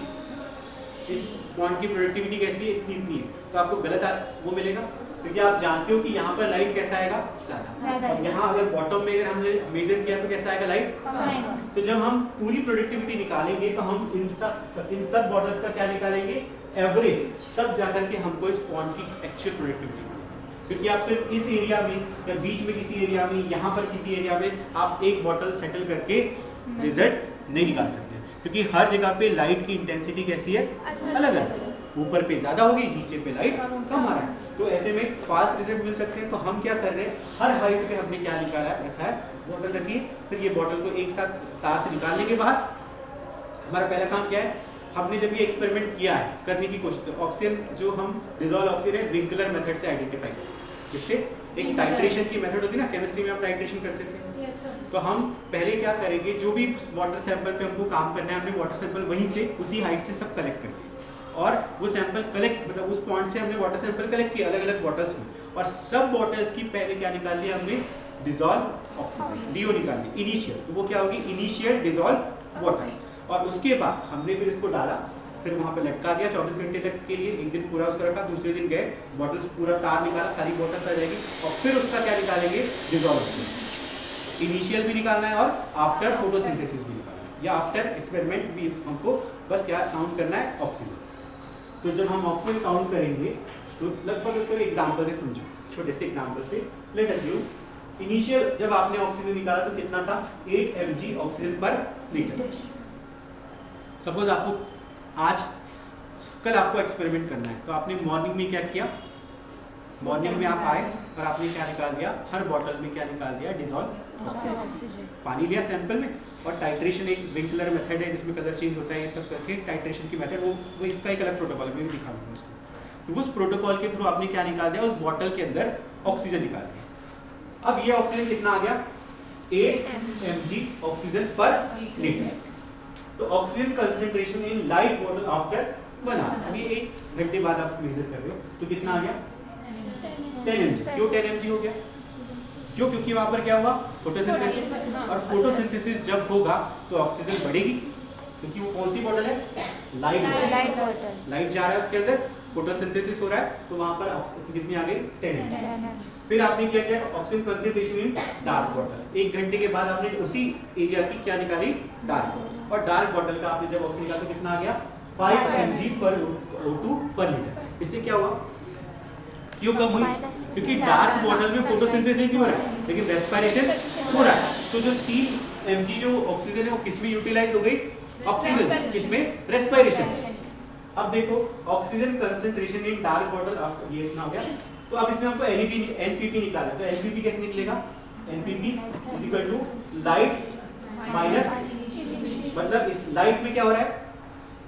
इस पॉइंट की प्रोडक्टिविटी कैसी है, इतनी है, तो आपको गलत वो मिलेगा, क्योंकि आप जानते हो कि यहाँ पर लाइट कैसा आएगा, ज्यादा। और यहाँ अगर बॉटम में अगर हमने मेजर किया तो कैसा आएगा, लाइट। तो जब हम पूरी प्रोडक्टिविटी निकालेंगे तो हम इन सब बॉटल्स का क्या निकालेंगे, एवरेज, तब जाकर के हमको इस पॉइंट की एक्चुअल प्रोडक्टिविटी, क्योंकि आप सिर्फ इस एरिया में या बीच में किसी एरिया में, यहाँ पर किसी एरिया में आप एक बॉटल सेटल करके रिजल्ट नहीं निकाल सकते, क्योंकि हर जगह पे लाइट की इंटेंसिटी कैसी है, अलग अलग, ऊपर पे ज्यादा होगी, नीचे पे लाइट कम आ रहा है। तो ऐसे में फास्ट रिजल्ट मिल सकते हैं। तो हम क्या कर रहे हैं, हर हाइट पे हमने क्या निकाला रखा है, बॉटल रखी है, फिर ये बॉटल को एक साथ तार से निकाल लेंगे बाहर। हमारा पहला काम क्या है, हमने जब ये एक्सपेरिमेंट किया है, करने की कोशिश, तो ऑक्सीजन जो हम डिसॉल्व ऑक्सीजन है विंकलर मेथड से आइडेंटिफाई किया, जिससे एक टाइट्रेशन की मेथड होती है ना, केमिस्ट्री में हम टाइट्रेशन करते थे। तो हम पहले क्या करेंगे, जो भी वाटर सैंपल पे हमको काम करना है, हमने वाटर सैंपल वहीं से उसी हाइट से सब कलेक्ट करके, और वो सैंपल कलेक्ट, मतलब उस पॉइंट से हमने वाटर सैंपल कलेक्ट किया अलग अलग बॉटल्स में, और सब बॉटल्स की पहले क्या निकाल लिया हमने, डिसॉल्व ऑक्सीजन, DO निकाल ली इनिशियल। तो वो क्या होगी, इनिशियल डिसॉल्व वाटर। और उसके बाद हमने फिर इसको डाला, फिर वहाँ पे लटका दिया 24 घंटे तक के लिए, एक दिन पूरा उसको रखा, दूसरे दिन गए बॉटल्स पूरा तार निकाला, सारी बॉटल्स आ जाएगी, और फिर उसका क्या निकालेंगे, डिसॉल्व ऑक्सीजन। इनिशियल भी निकालना है और आफ्टर फोटोसिंथेसिस भी निकालना है, या आफ्टर एक्सपेरिमेंट भी हमको बस क्या काउंट करना है, ऑक्सीजन। तो जब हम ऑक्सीजन काउंट करेंगे तो लगभग उसको एग्जांपल से समझो, छोटे से एग्जांपल से। लेट अस अस्यूम इनिशियल जब आपने ऑक्सीजन निकाला तो कितना था, 8 mg ऑक्सीजन पर लीटर। सपोज आपको आज कल आपको एक्सपेरिमेंट करना है, तो आपने मॉर्निंग में क्या किया, मॉर्निंग में आप आए और आपने क्या निकाल दिया, हर बॉटल में क्या निकाल दिया, डिसॉल्व ऑक्सीजन, पानी लिया सैंपल में, और टाइट्रेशन एक विंकलर मेथड है जिसमें कलर चेंज होता है, ये सब करके टाइट्रेशन की मेथड, वो इसका एक अलग प्रोटोकॉल में भी दिखा दूंगा उसको। तो उस प्रोटोकॉल के थ्रू आपने क्या निकाल दिया, उस बॉटल के अंदर ऑक्सीजन निकाल दिया। अब ये ऑक्सीजन कितना आ गया 8 mg ऑक्सीजन पर लीटर। तो oxygen concentration in light bottle after 1 hour, अभी 1 घंटे बाद आप मेजर कर रहे हो तो कितना आ गया 10 mg। क्यों 10 mg हो गया? क्यों? क्योंकि वहां पर क्या हुआ फोटोसिंथेसिस, और फोटोसिंथेसिस जब होगा तो ऑक्सीजन बढ़ेगी, क्योंकि वो कौन सी बॉटल है लाइट बॉटल, लाइट जा रहा है उसके अंदर, फोटोसिंथेसिस हो रहा है, तो वहां पर ऑक्सीजन कितनी आ गई 10 mg। फिर आपने क्या किया ऑक्सीजन कंसंट्रेशन इन डार्क बॉटल, 1 घंटे के बाद आपने उसी एरिया की क्या निकाली डार्क बॉटल, और डार्क बॉटल का आपने जब ऑक्सीजन निकाला तो कितना आ गया 5 mg पर O2 पर लीटर। इससे क्या हुआ, क्यों कम हुई? क्योंकि डार्क बॉटल में फोटोसिंथेसिस नहीं हो रहा है लेकिन रेस्पिरेशन हो रहा है। तो जो 3 mg जो ऑक्सीजन है वो किसमें यूटिलाइज हो गई, ऑक्सीजन, किसमें रेस्पिरेशन। अब देखो ऑक्सीजन कंसंट्रेशन इन डार्क बॉटल आफ्टर ये इतना हो गया, तो अब इसमें हमको एनपीपी निकालना है, तो एनपीपी कैसे निकलेगा, NPP is equal to light minus, मतलब इस लाइट में क्या हो रहा है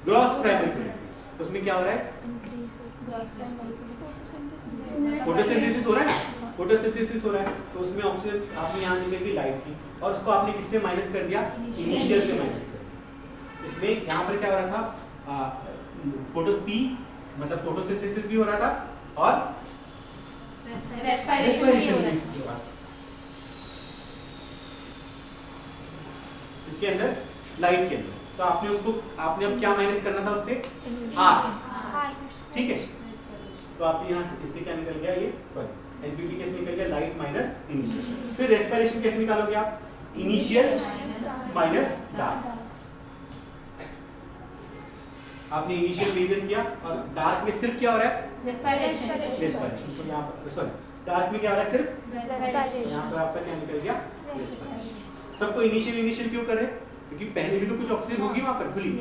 ग्रॉस प्राइमरी प्रोडक्ट, उसमें क्या हो रहा है फोटोसिंथेसिस हो रहा है ना, फोटोसिंथेसिस हो रहा है, तो उसमें ऑक्सीजन आपने यहाँ निकल गई लाइट की, और उसको आपने किससे माइनस कर दिया इनिशियल से माइनस कर दिया। इसमें यहाँ पर क्या हो रहा था फोटो पी मतलब फोटोसिंथेसिस भी हो रहा था और रेस्पिरेशन भी हो रहा था। इसके अंदर लाइट के अंदर, तो आपने उसको आपने अब क्या माइनस करना था उससे आर, ठीक है। तो आप यहाँ से इससे क्या निकल गया ये सॉरी एनपीपी कैसे निकल गया लाइट माइनस इनिशियल। फिर रेस्पिरेशन कैसे निकालोगे आप, इनिशियल माइनस डार्क, आपने इनिशियल मेजर किया और डार्क में सिर्फ क्या हो रहा है रेस्पिरेशन, तो यहाँ पर सॉरी डार्क में क्या हो रहा है सिर्फ रेस्पिरेशन, यहाँ पर आपका क्या निकल गया रेस्पिरेशन। सबको इनिशियल क्यों कर रहे हैं, क्योंकि पहले भी तो कुछ ऑक्सीजन होगी वहां पर खुली,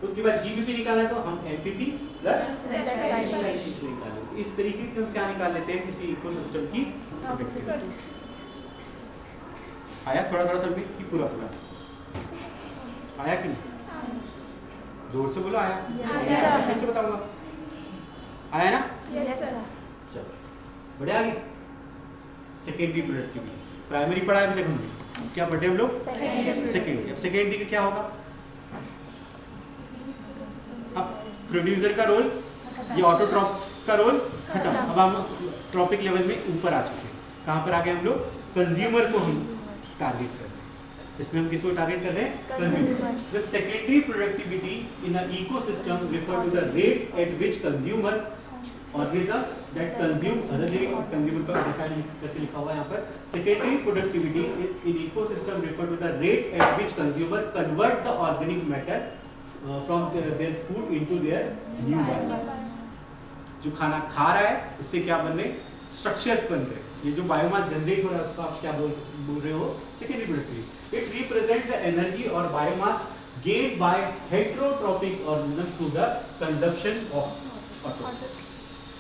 उसके बाद जीबीपी निकालना है तो हम एमपीपी प्लस रेस्पिरेशन निकालेंगे। इस तरीके से हम क्या निकाल लेते हैं किसी इकोसिस्टम की प्रोडक्टिविटी। आया थोड़ा थोड़ा समझ कि पूरा आया कि नहीं, जोर से बोलो आया, फिर से बताऊंगा आया ना, चलो बढ़िया आगे। सेकेंडरी प्रोडक्टिविटी, प्राइमरी पढ़ा है अभी तक हमने, क्या पढ़े हम लोग सेकेंडरी। अब सेकेंडरी का क्या होगा, अब प्रोड्यूसर का रोल, ये ऑटोट्रॉप का रोल खत्म, अब हम ट्रॉपिक लेवल में ऊपर आ चुके हैं। कहाँ पर आ गए हम लोग, कंज्यूमर को हम टारगेट कर रहे हैं, इसमें हम किसको टारगेट कर रहे हैं, consumer. The secondary productivity in a ecosystem refer to the rate at which consumer organism that consume other living consumer का डिफाइन करके लिखा हुआ है यहाँ पर। Secondary productivity in ecosystem refer to the rate at which consumer convert the organic matter from their food into their new biomass. जो खाना खा रहा है उससे क्या बन रहे, स्ट्रक्चर्स बन रहे, ये जो बायोमास जनरेट हो रहा है उसको आप क्या बोल रहे हो, secondary productivity. It represent the energy और biomass gained by heterotrophic organisms through the consumption of autotrophs।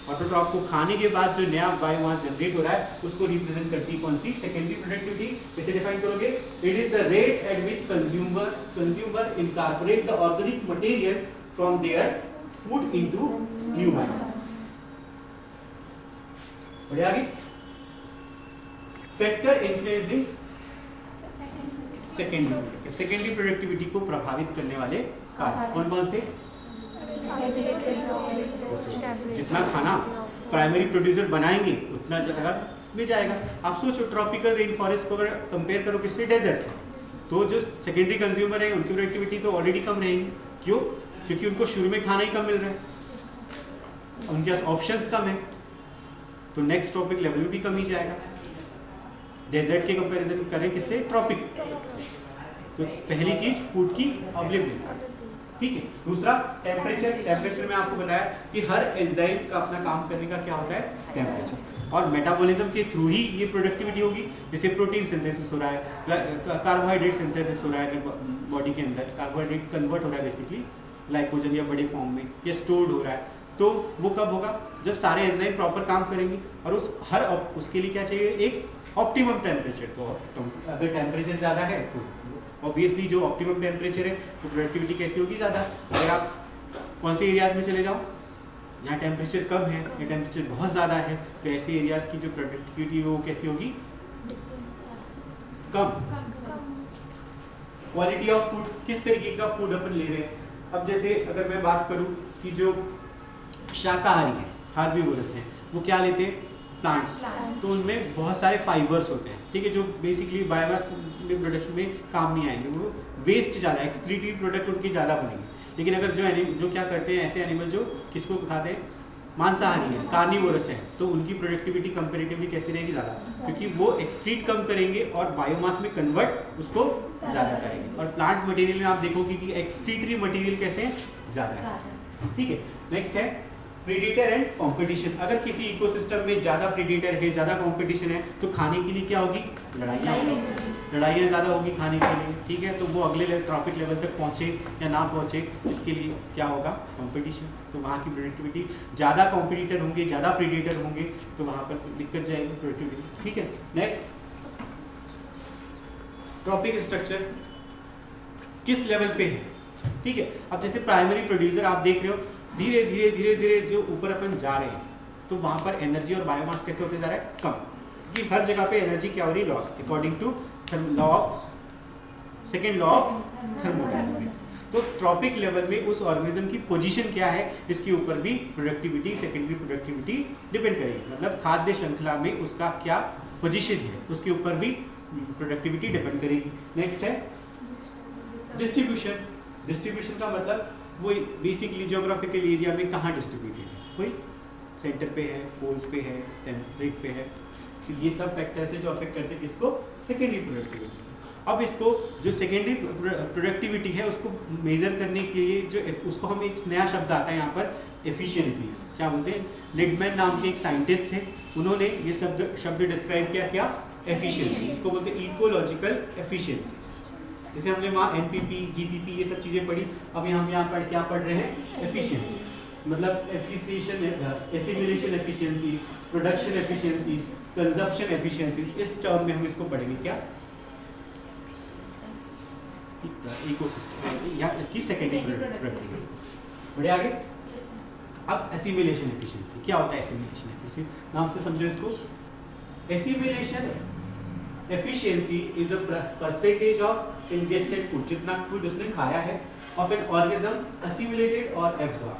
Autotroph को खाने के बाद जो नया बायोमास जनरेट हो रहा है उसको रिप्रेजेंट करती है कौन सी, सेकेंडरी प्रोडक्टिविटी। कैसे डिफाइन करोगे, it is the rate at which consumer incorporate the organic material from their food into new biomass. बढ़िया आगे, फैक्टर इन्फ्लुएंसिंग सेकेंडरी प्रोडक्टिविटी को प्रभावित करने वाले कारक कौन कौन से, जितना खाना प्राइमरी प्रोड्यूसर बनाएंगे उतना ज़्यादा में जाएगा। आप सोचो ट्रॉपिकल रेन फॉरेस्ट को अगर कंपेयर करो किससे, डेजर्ट से, तो जो सेकेंडरी कंज्यूमर है उनकी प्रोडक्टिविटी तो ऑलरेडी कम रहेगी। क्यों, क्योंकि उनको शुरू में खाना ही कम मिल रहा है, उनके पास ऑप्शंस कम है, तो नेक्स्ट ट्रॉपिक लेवल में भी कम ही जाएगा। डेजर्ट के कंपेरिजन करें किससे, ट्रॉपिक। तो पहली चीज फूड की अवेलेबिलिटी, ठीक है। दूसरा टेम्परेचर में आपको बताया कि हर एंजाइम का अपना काम करने का क्या होता है, टेम्परेचर, और मेटाबॉलिज्म के थ्रू ही ये प्रोडक्टिविटी होगी। जैसे प्रोटीन सिंथेसिस हो रहा है, कार्बोहाइड्रेट सिंथेसिस हो रहा है बॉडी के अंदर, कार्बोहाइड्रेट कन्वर्ट हो रहा है बेसिकली ग्लाइकोजन या बड़े फॉर्म में, या स्टोर्ड हो रहा है, तो वो कब होगा, जब सारे एंजाइम प्रॉपर काम करेंगे। और उसके लिए क्या चाहिए, एक ऑप्टिमम टेम्परेचर। तो अगर टेम्परेचर ज़्यादा है तो ऑब्वियसली जो ऑप्टिमम टेम्परेचर है तो प्रोडक्टिविटी कैसी होगी, ज़्यादा। अगर आप कौन से एरियाज़ में चले जाओ जहाँ टेम्परेचर कम है या टेम्परेचर बहुत ज़्यादा है, तो ऐसे एरियाज़ की जो प्रोडक्टिविटी वो कैसी होगी, कम। कम से क्वालिटी ऑफ फूड, किस तरीके का फूड अपन ले रहे हैं। अब जैसे अगर मैं बात करूं कि जो शाकाहारी है, हार्बीवोरस हैं, वो क्या लेते हैं, प्लांट्स, तो उनमें बहुत सारे फाइबर्स होते हैं, ठीक है, जो बेसिकली बायोमास प्रोडक्शन में काम नहीं आएंगे, वो वेस्ट ज़्यादा, एक्सक्रीटिव प्रोडक्ट उनके ज़्यादा बनेंगे। लेकिन अगर जो क्या करते हैं, ऐसे एनिमल जो किसको खाते हैं, मांसाहारी है, कार्निवोरस है, तो उनकी प्रोडक्टिविटी कंपेरेटिवली कैसी रहेगी, ज़्यादा, क्योंकि वो एक्सक्रीट कम करेंगे और बायोमास में कन्वर्ट उसको ज़्यादा करेंगे। और प्लांट मटेरियल में आप देखोगे कि एक्सक्रीटरी मटेरियल कैसे है, ज़्यादा है। ठीक है, नेक्स्ट है प्रीडेटर एंड कंपटीशन। अगर किसी इकोसिस्टम में ज़्यादा प्रीडेटर है, ज़्यादा कंपटीशन है, तो खाने के लिए क्या होगी, लड़ाइयाँ ज़्यादा होगी खाने के लिए, ठीक है, तो वो अगले ट्रॉपिक लेवल तक पहुँचे या ना पहुँचे, इसके लिए क्या होगा, कंपटीशन। तो वहाँ की प्रोडक्टिविटी, ज़्यादा कॉम्पिटिटर होंगे, ज़्यादा प्रीडेटर होंगे, तो वहाँ पर दिक्कत जाएगी प्रोडक्टिविटी। ठीक है, नेक्स्ट ट्रॉपिक स्ट्रक्चर किस लेवल पे है, ठीक है। अब जैसे प्राइमरी प्रोड्यूसर आप देख रहे हो, धीरे धीरे धीरे धीरे जो ऊपर अपन जा रहे हैं, तो वहाँ पर एनर्जी और बायोमास कैसे होते जा रहा है, कम, क्योंकि हर जगह पे एनर्जी क्या हो रही है, loss, according to law of second law of thermodynamics. तो ट्रॉपिक लेवल में उस ऑर्गेनिज्म की पोजीशन क्या है, इसके ऊपर भी प्रोडक्टिविटी, सेकेंडरी प्रोडक्टिविटी डिपेंड करेगी। मतलब खाद्य श्रृंखला में उसका क्या पोजीशन है, उसके ऊपर भी प्रोडक्टिविटी डिपेंड करेगी। नेक्स्ट है डिस्ट्रीब्यूशन। डिस्ट्रीब्यूशन का मतलब वो बेसिकली जियोग्राफिकल एरिया में कहाँ डिस्ट्रीब्यूटेड है, कोई सेंटर पे है, पोल्स पे है, टेम्परेट पे है, तो ये सब फैक्टर्स है जो अफेक्ट करते हैं किसको, सेकेंडरी प्रोडक्टिविटी। अब इसको जो सेकेंडरी प्रोडक्टिविटी है उसको मेजर करने के लिए जो उसको हम एक नया शब्द आता है यहाँ पर, एफिशिएंसीज, क्या बोलते हैं, लिडमैन नाम के एक साइंटिस्ट थे, उन्होंने ये शब्द डिस्क्राइब किया, क्या, एफिशिएंसी, इसको बोलते हैं इकोलॉजिकल एफिशिएंसी। जैसे हमने वहाँ एनपीपी, जीपीपी ये सब चीज़ें पढ़ी, अब यहाँ पर क्या पढ़ रहे हैं, एफिशिएंसी, मतलब efficiency, assimilation efficiency, production efficiency, consumption efficiency, इस टर्म में हम इसको पढ़ेंगे, क्या, इकोसिस्टम या इसकी सेकेंडरी प्रोडक्टिविटी। बढ़े आगे। अब एसिमिलेशन एफिशिएंसी, क्या होता है एसिमिलेशन एफिशिएंसी, नाम से समझो इसको। Assimilation efficiency is the percentage of ingested food, जितना फूड उसने खाया है, ऑफ एन ऑर्गेनिज्म असिमिलेटेड और एब्जॉर्ब,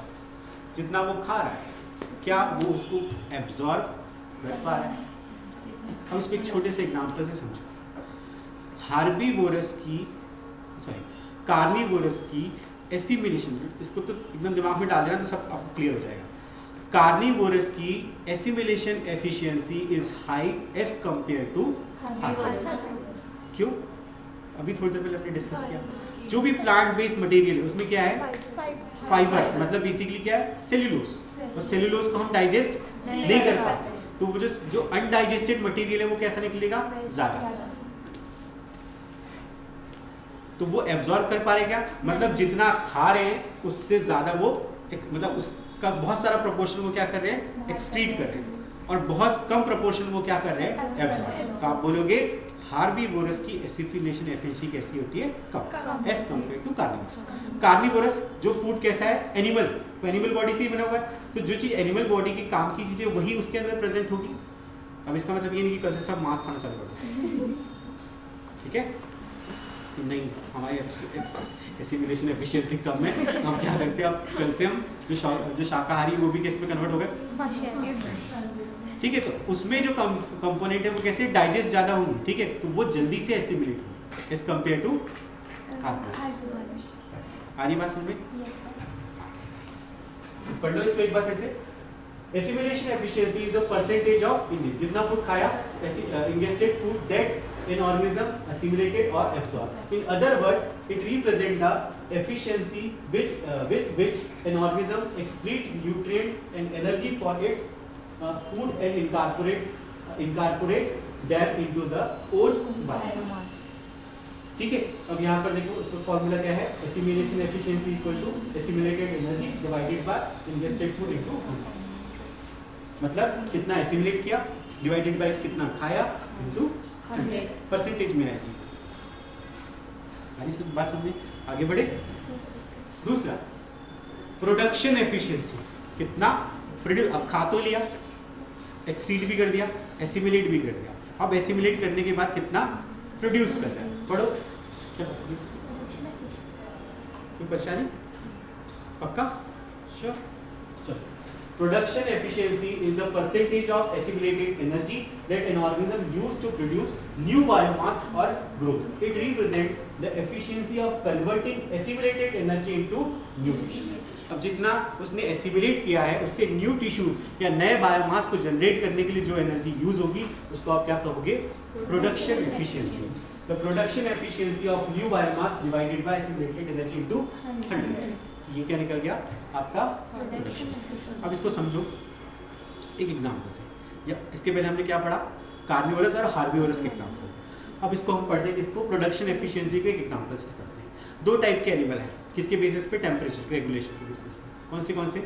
जितना वो खा रहा है क्या वो उसको एब्जॉर्ब कर पा रहा है। हम इसको एक छोटे से एग्जांपल से समझो। कार्निवोरस की एसिमिलेशन, इसको तो एकदम दिमाग में डाल देना तो सब आपको क्लियर हो जाएगा। कार्निवोरस की assimilation efficiency is high as compare to herbivorous. क्यों, अभी थोड़ी देर पहले हमने डिस्कस किया, जो भी प्लांट बेस्ड मटेरियल है उसमें क्या है, फाइबर्स, मतलब बेसिकली क्या है, सेल्यूलोज, और सेल्यूलोज को हम डाइजेस्ट नहीं कर पाते, तो वो जो अनडाइजेस्टेड मटेरियल है वो कैसा निकलेगा, ज़्यादा, तो वो एब्जॉर्ब कर पा रहे क्या, मतलब जितना खा रहे हैं उससे ज़्यादा वो मतलब उसका बहुत सारा प्रोपोर्शन वो क्या कर रहे हैं, एक्सक्रीट कर रहे हैं, और बहुत कम प्रोपोर्शन वो क्या कर रहे हैं, एब्जॉर्ब। तो आप बोलोगे हार्बीवोरस की एसिमिलेशन एफिशिएंसी कैसी होती है, कम, as compare to carnivorous. Carnivorous जो फूड कैसा है, एनिमल, तो एनिमल बॉडी से ही बना हुआ है, तो जो चीज़ एनिमल बॉडी के काम की चीज़ें वही उसके अंदर प्रेजेंट होगी। अब इसका मतलब ये नहीं कि कल से सब मांस खाना चालू कर दो, ठीक है, नहीं, हमारी एसिमिलेशन एफिशिएंसी कम है, हम क्या करते हैं, अब कल से हम जो शाकाहारी वो भी किस में कन्वर्ट हो गए, ठीक है, तो उसमें जो कंपोनेंट है वो कैसे डाइजेस्ट ज़्यादा होंगे, ठीक है, तो वो जल्दी से एसिमिलेट होंगे एज कंपेयर टू हार्बीवोरस। आ रही बात समझ में, पढ़ लो इसको एक बार फिर से। Assimilation efficiency is the percentage of ingest, जितना फूड खाया, ingested food that an organism assimilated or absorbed. In other words, it represents the efficiency with which an organism excretes nutrients and energy for its food and incorporates them into the own biomass. ठीक है, अब यहाँ पर देखो इसका formula क्या है, assimilation efficiency equal to assimilated energy divided by ingested food into, मतलब कितना एसिमिलेट किया डिवाइडेड बाय कितना खाया इनटू परसेंटेज में आएगी। बात समझे, आगे बढ़े। दूसरा प्रोडक्शन एफिशिएंसी, कितना प्रोड्यूस, अब खा तो लिया, एक्सक्रीट भी कर दिया, एसिमिलेट भी कर दिया, अब एसिमिलेट करने के बाद कितना प्रोड्यूस कर रहा है। पढ़ो क्या बताओगे? कोई परेशानी? पक्का? श्योर? चलो, production efficiency is the percentage of assimilated energy that an organism use to produce new biomass और grow. It represent the efficiency of converting assimilated energy into new tissue. अब जितना उसने एसिमिलेट किया है उससे न्यू टिश्यू या नए biomass को जनरेट करने के लिए जो एनर्जी यूज होगी उसको आप क्या कहोगे? Production efficiency. The production efficiency of new biomass divided by assimilated energy into 100। ये क्या निकल गया आपका? प्रोडक्शन। अब इसको समझो एक एग्जांपल से। या इसके पहले हमने क्या पढ़ा? कार्निवोरस और हार्बिवोरस के एग्जांपल। अब इसको हम पढ़ते हैं, इसको प्रोडक्शन एफिशिएंसी के एक एग्जांपल से पढ़ते हैं। दो टाइप के एनिमल हैं, किसके बेसिस पे? टेम्परेचर रेगुलेशन के बेसिस पे। कौन से?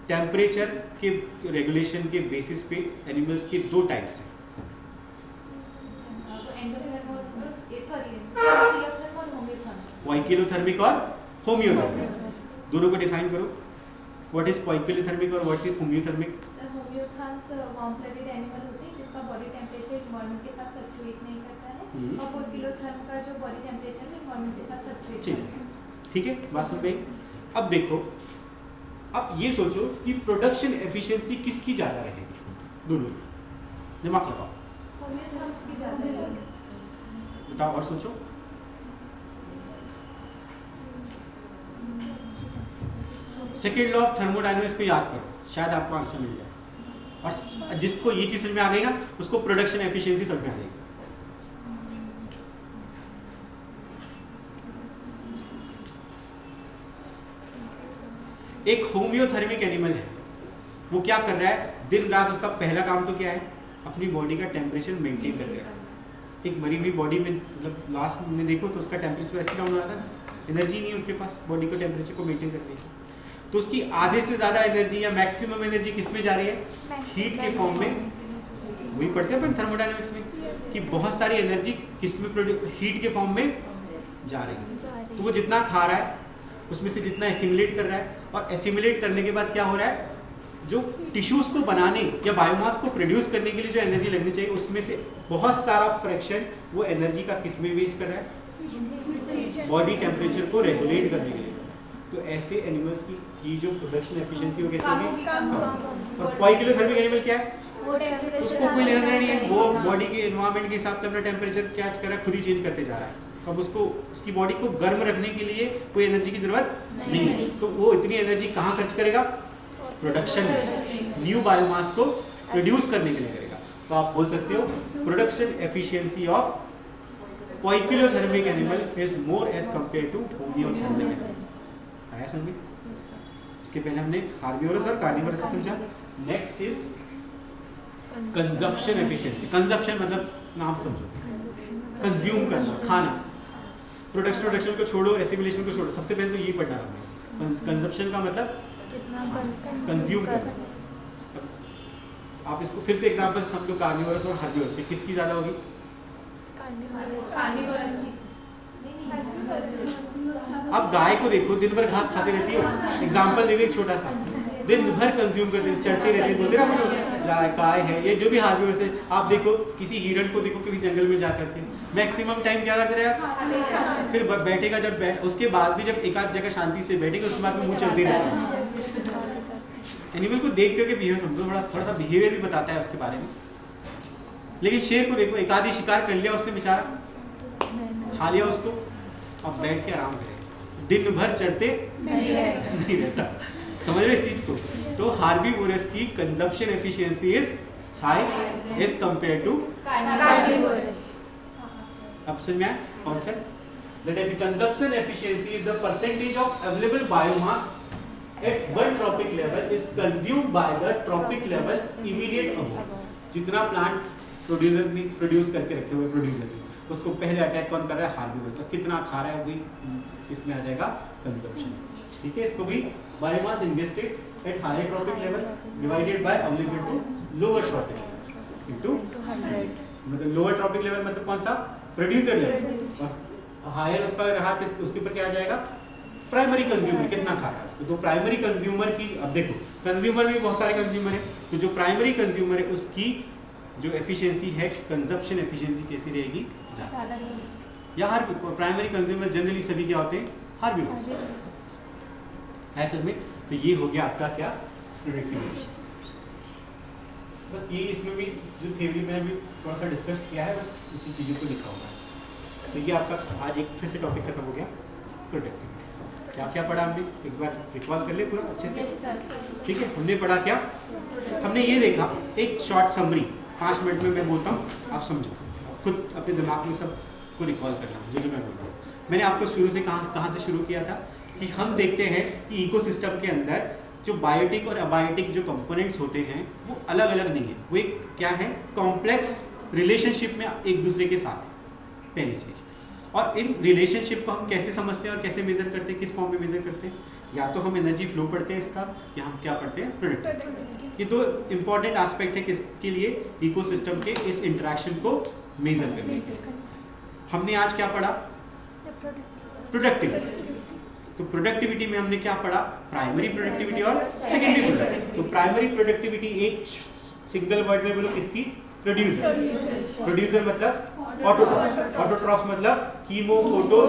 टेम्परेचर के रेगुलेशन के बेसिस पे एनिमल्स के दो टाइप्स हैं। पॉइकिलोथर्मिक और होम्योथर्मिक। दोनों को डिफाइन करो। व्हाट इज पॉइकिलोथर्मिक और what is homeothermic? Homeotherms warm blooded animal होते हैं जिनका बॉडी टेम्परेचर एनवायरनमेंट के साथ फ्लक्चुएट नहीं करता है, और पॉइकिलोथर्म का जो बॉडी टेम्परेचर है एनवायरनमेंट के साथ फ्लक्चुएट करता है। ठीक है, बात समझ में? अब देखो, अब ये सोचो कि प्रोडक्शन एफिशिएंसी किसकी ज़्यादा रहेगी? दोनों दिमाग लगाओ, होम्योथर्म्स की ज़्यादा है। बताओ और सोचो। सेकेंड लॉ ऑफ थर्मोडायनेमिक्स को याद करो, शायद आपको आंसर मिल जाए। और जिसको ये चीज़ समझ में आ गई ना उसको प्रोडक्शन एफिशिएंसी समझ में आ जाएगी। एक होम्योथर्मिक एनिमल है, वो क्या कर रहा है? दिन रात उसका पहला काम तो क्या है? अपनी बॉडी का टेम्परेचर मेंटेन कर रहा है। एक मरी हुई बॉडी में मतलब लास्ट में देखो तो उसका टेम्परेचर ऐसे डाउन हो जाता है ना, एनर्जी नहीं है उसके पास बॉडी को टेम्परेचर को मेंटेन करने की। तो उसकी आधे से ज़्यादा एनर्जी या मैक्सिमम एनर्जी किस में जा रही है? हीट के फॉर्म में। वही पढ़ते हैं अपन थर्मोडायनेमिक्स में कि बहुत सारी एनर्जी किस में हीट के फॉर्म में जा रही है। तो वो जितना खा रहा है उसमें से जितना एसिमिलेट कर रहा है, और एसिमिलेट करने के बाद क्या हो रहा है? जो टिश्यूज़ को बनाने या बायोमास को प्रोड्यूस करने के लिए जो एनर्जी लगनी चाहिए उसमें से बहुत सारा फ्रैक्शन वो एनर्जी का किस में वेस्ट कर रहा है? बॉडी टेम्परेचर को रेगुलेट करने के लिए। तो ऐसे एनिमल्स की जो प्रोडक्शन एफिशिएंसी वो कैसे होगी? और पॉइकिलोथर्मिक एनिमल क्या है? उसको कोई लेना देना नहीं है, वो बॉडी के एनवायरनमेंट के हिसाब से अपना टेम्परेचर क्या कर रहा है? खुद ही चेंज करते जा रहा है। अब उसको उसकी बॉडी को गर्म रखने के लिए कोई एनर्जी की जरूरत नहीं है, तो वो इतनी एनर्जी कहाँ खर्च करेगा? प्रोडक्शन, न्यू बायोमास को प्रोड्यूस करने के लिए करेगा। तो आप बोल सकते हो production efficiency of poikilothermic animal is more as compare to homeothermic animal. आया समझ? इसके पहले हमने हार्बिवोरस और कार्निवोरस समझा। Next is consumption efficiency. Consumption मतलब नाम समझो, कंज्यूम करना, खाना। प्रोडक्शन को छोड़ो, एसिमिलेशन को छोड़ो, सबसे पहले तो यही पढ़ना हमने। कंजप्शन का मतलब कंज्यूम करना। आप इसको फिर से एग्जांपल से समझो, कार्निवोरस और हार्बिवोरस, किसकी ज़्यादा होगी? अब गाय को देखो, दिन भर घास खाते रहती है। एग्जांपल देखो एक छोटा सा, दिन भर कंज्यूम करते हैं, चढ़ते रहते हैं, बोलते ना गाय है, ये जो भी हार्बिवोरस है। आप देखो किसी हिरण को देखो किसी जंगल में जा करके मैक्सिमम टाइम क्या करते रहे? फिर बैठेगा, जब उसके बाद भी जब एक आध जगह शांति से बैठेगा उसके बाद मुँह चलते रहेगा। एनिमल को देख करके बिहेव समझो, थोड़ा सा बिहेवियर भी बताता है उसके बारे में। लेकिन शेर को देखो, एक आधी शिकार कर लिया उसने, बेचारा खा लिया उसको, अब बैठ के आराम करे, दिन भर चढ़ते नहीं रहता। समझ रहे इस चीज को? तो हार्बिवोरस की consumption efficiency is high as compare to carnivorous. अब समझ में आया concept? That consumption efficiency is the percentage of available biomass at one tropic level is consumed by the tropic level immediate above। जितना plant producer ने produce करके रखे हुए producer ने, उसको पहले अटैक कौन कर रहा है? हार्बिवोरस। तो कितना खा रहा है वही इसमें आ जाएगा कंजप्शन। ठीक है, इसको भी biomass invested at higher tropic level divided by available to lower tropic into 100। मतलब लोअर ट्रॉपिक लेवल मतलब कौन सा? प्रोड्यूसर लेवल, और हायर उसका रहा किस, उसके ऊपर क्या आ जाएगा? प्राइमरी कंज्यूमर कितना खा रहा है उसको। तो प्राइमरी कंज्यूमर की, अब देखो कंज्यूमर में बहुत सारे कंज्यूमर है, तो जो प्राइमरी कंज्यूमर है उसकी जो एफिशिएंसी है, कंजप्शन एफिशिएंसी कैसी रहेगी, ज़्यादा। या हर प्राइमरी कंज्यूमर जनरली सभी क्या होते हैं, हार्बीवर्स है सब में। तो ये हो गया आपका क्या, प्रोडक्टिविटी। बस ये इसमें भी जो थ्योरी में अभी थोड़ा सा डिस्कस किया है, बस उसी चीज़ों को लिखा हुआ है। तो ये आपका आज एक फिर से टॉपिक खत्म हो गया, प्रोडक्टिविटी। क्या क्या पढ़ा हमने, एक बार रिकॉल कर ले पूरा अच्छे से। ठीक है, हमने पढ़ा क्या, हमने ये देखा, एक शॉर्ट समरी 5 मिनट में मैं बोलता हूँ, आप समझो, खुद अपने दिमाग में सब को रिकॉल करना जो जो मैं बोल रहा हूँ। मैंने आपको शुरू से कहाँ से शुरू किया था कि हम देखते हैं कि इकोसिस्टम के अंदर जो बायोटिक और अबायोटिक जो कंपोनेंट्स होते हैं वो अलग अलग नहीं है, वो एक क्या है, कॉम्प्लेक्स रिलेशनशिप में एक दूसरे के साथ, पहली चीज़। और इन रिलेशनशिप को हम कैसे समझते हैं और कैसे मेजर करते हैं, किस फॉर्म में मेजर करते हैं, या तो हम एनर्जी फ्लो पढ़ते हैं इसका, या हम क्या पढ़ते हैं, प्रोडक्टिविटी। ये दो इंपॉर्टेंट एस्पेक्ट है किसके लिए, इकोसिस्टम के इस इंटरेक्शन को मेजर करने के लिए। हमने आज क्या पढ़ा, प्रोडक्टिविटी। तो प्रोडक्टिविटी में हमने क्या पढ़ा, प्राइमरी प्रोडक्टिविटी और सेकेंडरी प्रोडक्टिविटी। तो प्राइमरी प्रोडक्टिविटी एक सिंगल वर्ड में बोलो किसकी, प्रोड्यूसर। प्रोड्यूसर मतलब ऑटोट्रॉफ, ऑटोट्रॉफ मतलब कीमो, फोटो,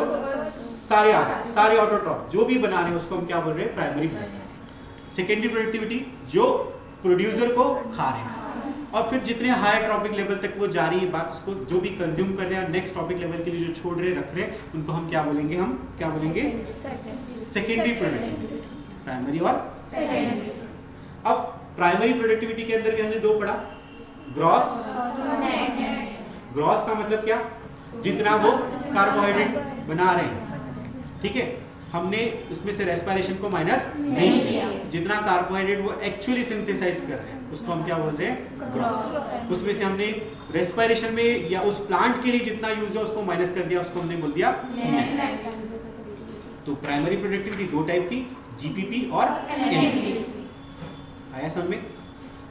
सारे ऑटोट्रॉफ जो भी बना रहे हैं उसको हम क्या बोल रहे हैं, प्राइमरी प्रोडक्टिविटी। सेकेंडरी प्रोडक्टिविटी जो प्रोड्यूसर को खा रहे हैं, और फिर जितने हायर ट्रॉपिक लेवल तक वो जा रही है बात, उसको जो भी कंज्यूम कर रहे हैं, नेक्स्ट टॉपिक लेवल के लिए जो छोड़ रहे रख रहे हैं, उनको हम क्या बोलेंगे, हम क्या बोलेंगे, सेकेंडरी प्रोडक्टिविटी। प्राइमरी और सेकेंडरी। अब प्राइमरी प्रोडक्टिविटी के अंदर भी हमने दो पढ़ा, ग्रॉस। ग्रॉस का मतलब क्या, जितना वो कार्बोहाइड्रेट बना रहे हैं, ठीक है, हमने उसमें से रेस्पिरेशन को माइनस नहीं किया, जितना कार्बोहाइड्रेट वो एक्चुअली सिंथेसाइज कर रहे हैं उसको हम क्या बोल रहे हैं, ग्रॉस। उसमें से हमने रेस्पिरेशन में या उस प्लांट के लिए जितना यूज है उसको माइनस कर दिया, उसको हमने बोल दिया नेट। तो प्राइमरी प्रोडक्टिविटी दो टाइप की, जीपीपी और एनपीपी। आया समझ में।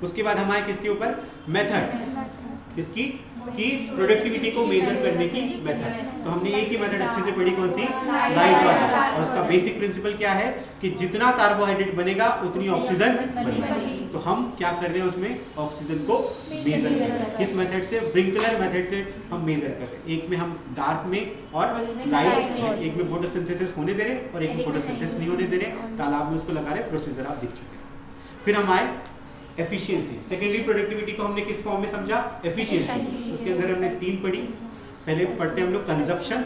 उसके बाद हम आए किसके ऊपर, मेथड, किसकी, की प्रोडक्टिविटी को मेजर करने की मेथड। तो हमने एक ही मेथड अच्छे से पढ़ी, कौन सी, लाइट वाटर। और उसका बेसिक प्रिंसिपल क्या है कि जितना कार्बोहाइड्रेट बनेगा उतनी ऑक्सीजन बनेगी। तो हम क्या कर रहे हैं उसमें, ऑक्सीजन को मेजर कर रहे हैं। किस मेथड से, ब्रिंकलर मेथड से हम मेजर कर रहे हैं। एक में हम डार्क में और लाइट में, एक में फोटोसिंथेसिस होने दे रहे हैं और एक में फोटोसिंथेसिस नहीं होने दे रहे, तालाब में उसको लगा रहे, प्रोसीजर आप दिख चुके हैं। फिर हम आए एफिशिएंसी। सेकेंडरी प्रोडक्टिविटी को हमने किस फॉर्म में समझा, एफिशिएंसी। उसके अंदर हमने 3 पढ़ी। पहले पढ़ते हम लोग कंजप्शन,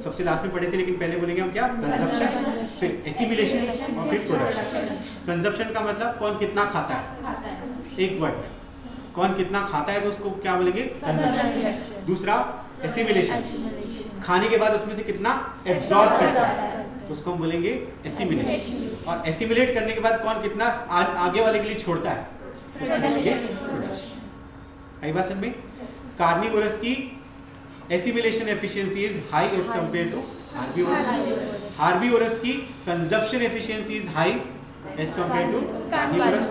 सबसे लास्ट में पढ़े थे, लेकिन पहले बोलेंगे हम क्या, कंजप्शन, फिर एसिमिलेशन और फिर प्रोडक्शन। कंजप्शन का मतलब कौन कितना खाता है, एक वर्ड, कौन कितना खाता है तो उसको क्या बोलेंगे, कंजप्शन। दूसरा एसिमिलेशन, खाने के बाद उसमें से कितना एब्जॉर्ब करता है तो उसको हम बोलेंगे एसिमिलेशन। और एसिमिलेट करने के बाद कौन कितना आगे वाले के लिए छोड़ता है, उसको बोलेंगे प्रोडक्शन। आई बात समझ में। कार्निवोरस की assimilation efficiency is high as compare to herbivorous. Herbivorous की consumption efficiency is high as compare to carnivorous.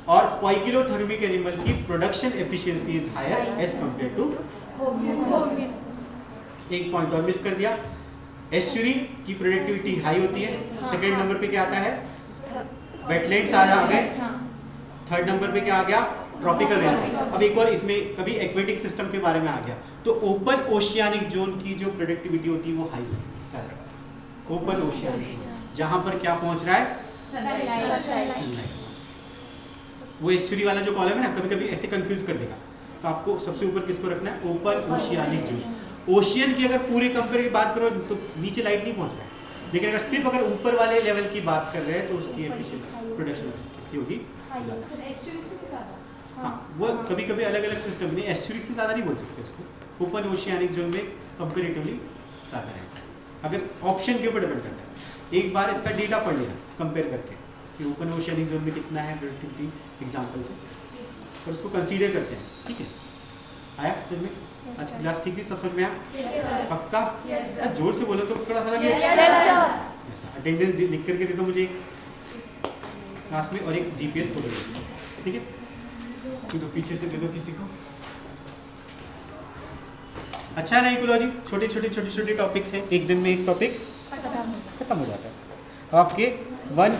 और पोइकिलोथर्मिक एनिमल की production efficiency is higher as compare to होमियोन। एक पॉइंट और मिस कर दिया, एस्चुरी की प्रोडक्टिविटी हाई होती है। सेकेंड नंबर पे क्या आता है, वेटलैंड्स आ गए। थर्ड नंबर पे क्या आ गया, ट्रॉपिकल रेनफॉल। अब एक और इसमें कभी एक्वेटिक सिस्टम के बारे में आ गया, तो ओपन ओशियानिक जोन की जो प्रोडक्टिविटी होती है वो हाई होती है। ओपन ओशियानिक जोन जहां पर क्या पहुंच रहा है, सनलाइट। वो एस्चुरी वाला जो कॉलम है ना, कभी कभी ऐसे कंफ्यूज कर देगा, तो आपको सबसे ऊपर किसको रखना है, ओपन ओशियानिक जोन। ओशियन की अगर पूरे कंपेयर की बात करो तो नीचे लाइट नहीं पहुंच रहा है, लेकिन अगर सिर्फ अगर ऊपर वाले लेवल की बात कर रहे हैं तो उसकी एफिशिएंसी, प्रोडक्शन कैसी होगी, हाँ। वो कभी कभी अलग अलग सिस्टम में एस्चुरी से ज़्यादा नहीं बोल सकते उसको, ओपन ओशियानिक जोन में कंपेरेटिवली ज़्यादा रहता है। अगर ऑप्शन के ऊपर डिपेंड करता है, एक बार इसका डेटा पढ़ लेना कंपेयर करके कि ओपन ओशियानिक जोन में कितना है प्रोडक्टिविटी एग्जाम्पल से, और उसको कंसीडर करते हैं। ठीक है, आया समझ में। आज क्लास ठीक थी, सब समझ में आया, पक्का? जोर से बोलो तो थोड़ा सा लगे। अटेंडेंस लिख करके दे दो मुझे क्लास में, और एक जीपीएस फोटो दे दो, ठीक है? तो पीछे से दे दो किसी को। अच्छा है ना इकोलॉजी, छोटे छोटे टॉपिक्स हैं, एक दिन में एक टॉपिक खत्म। खत्म हो जाता है। अब आपके 1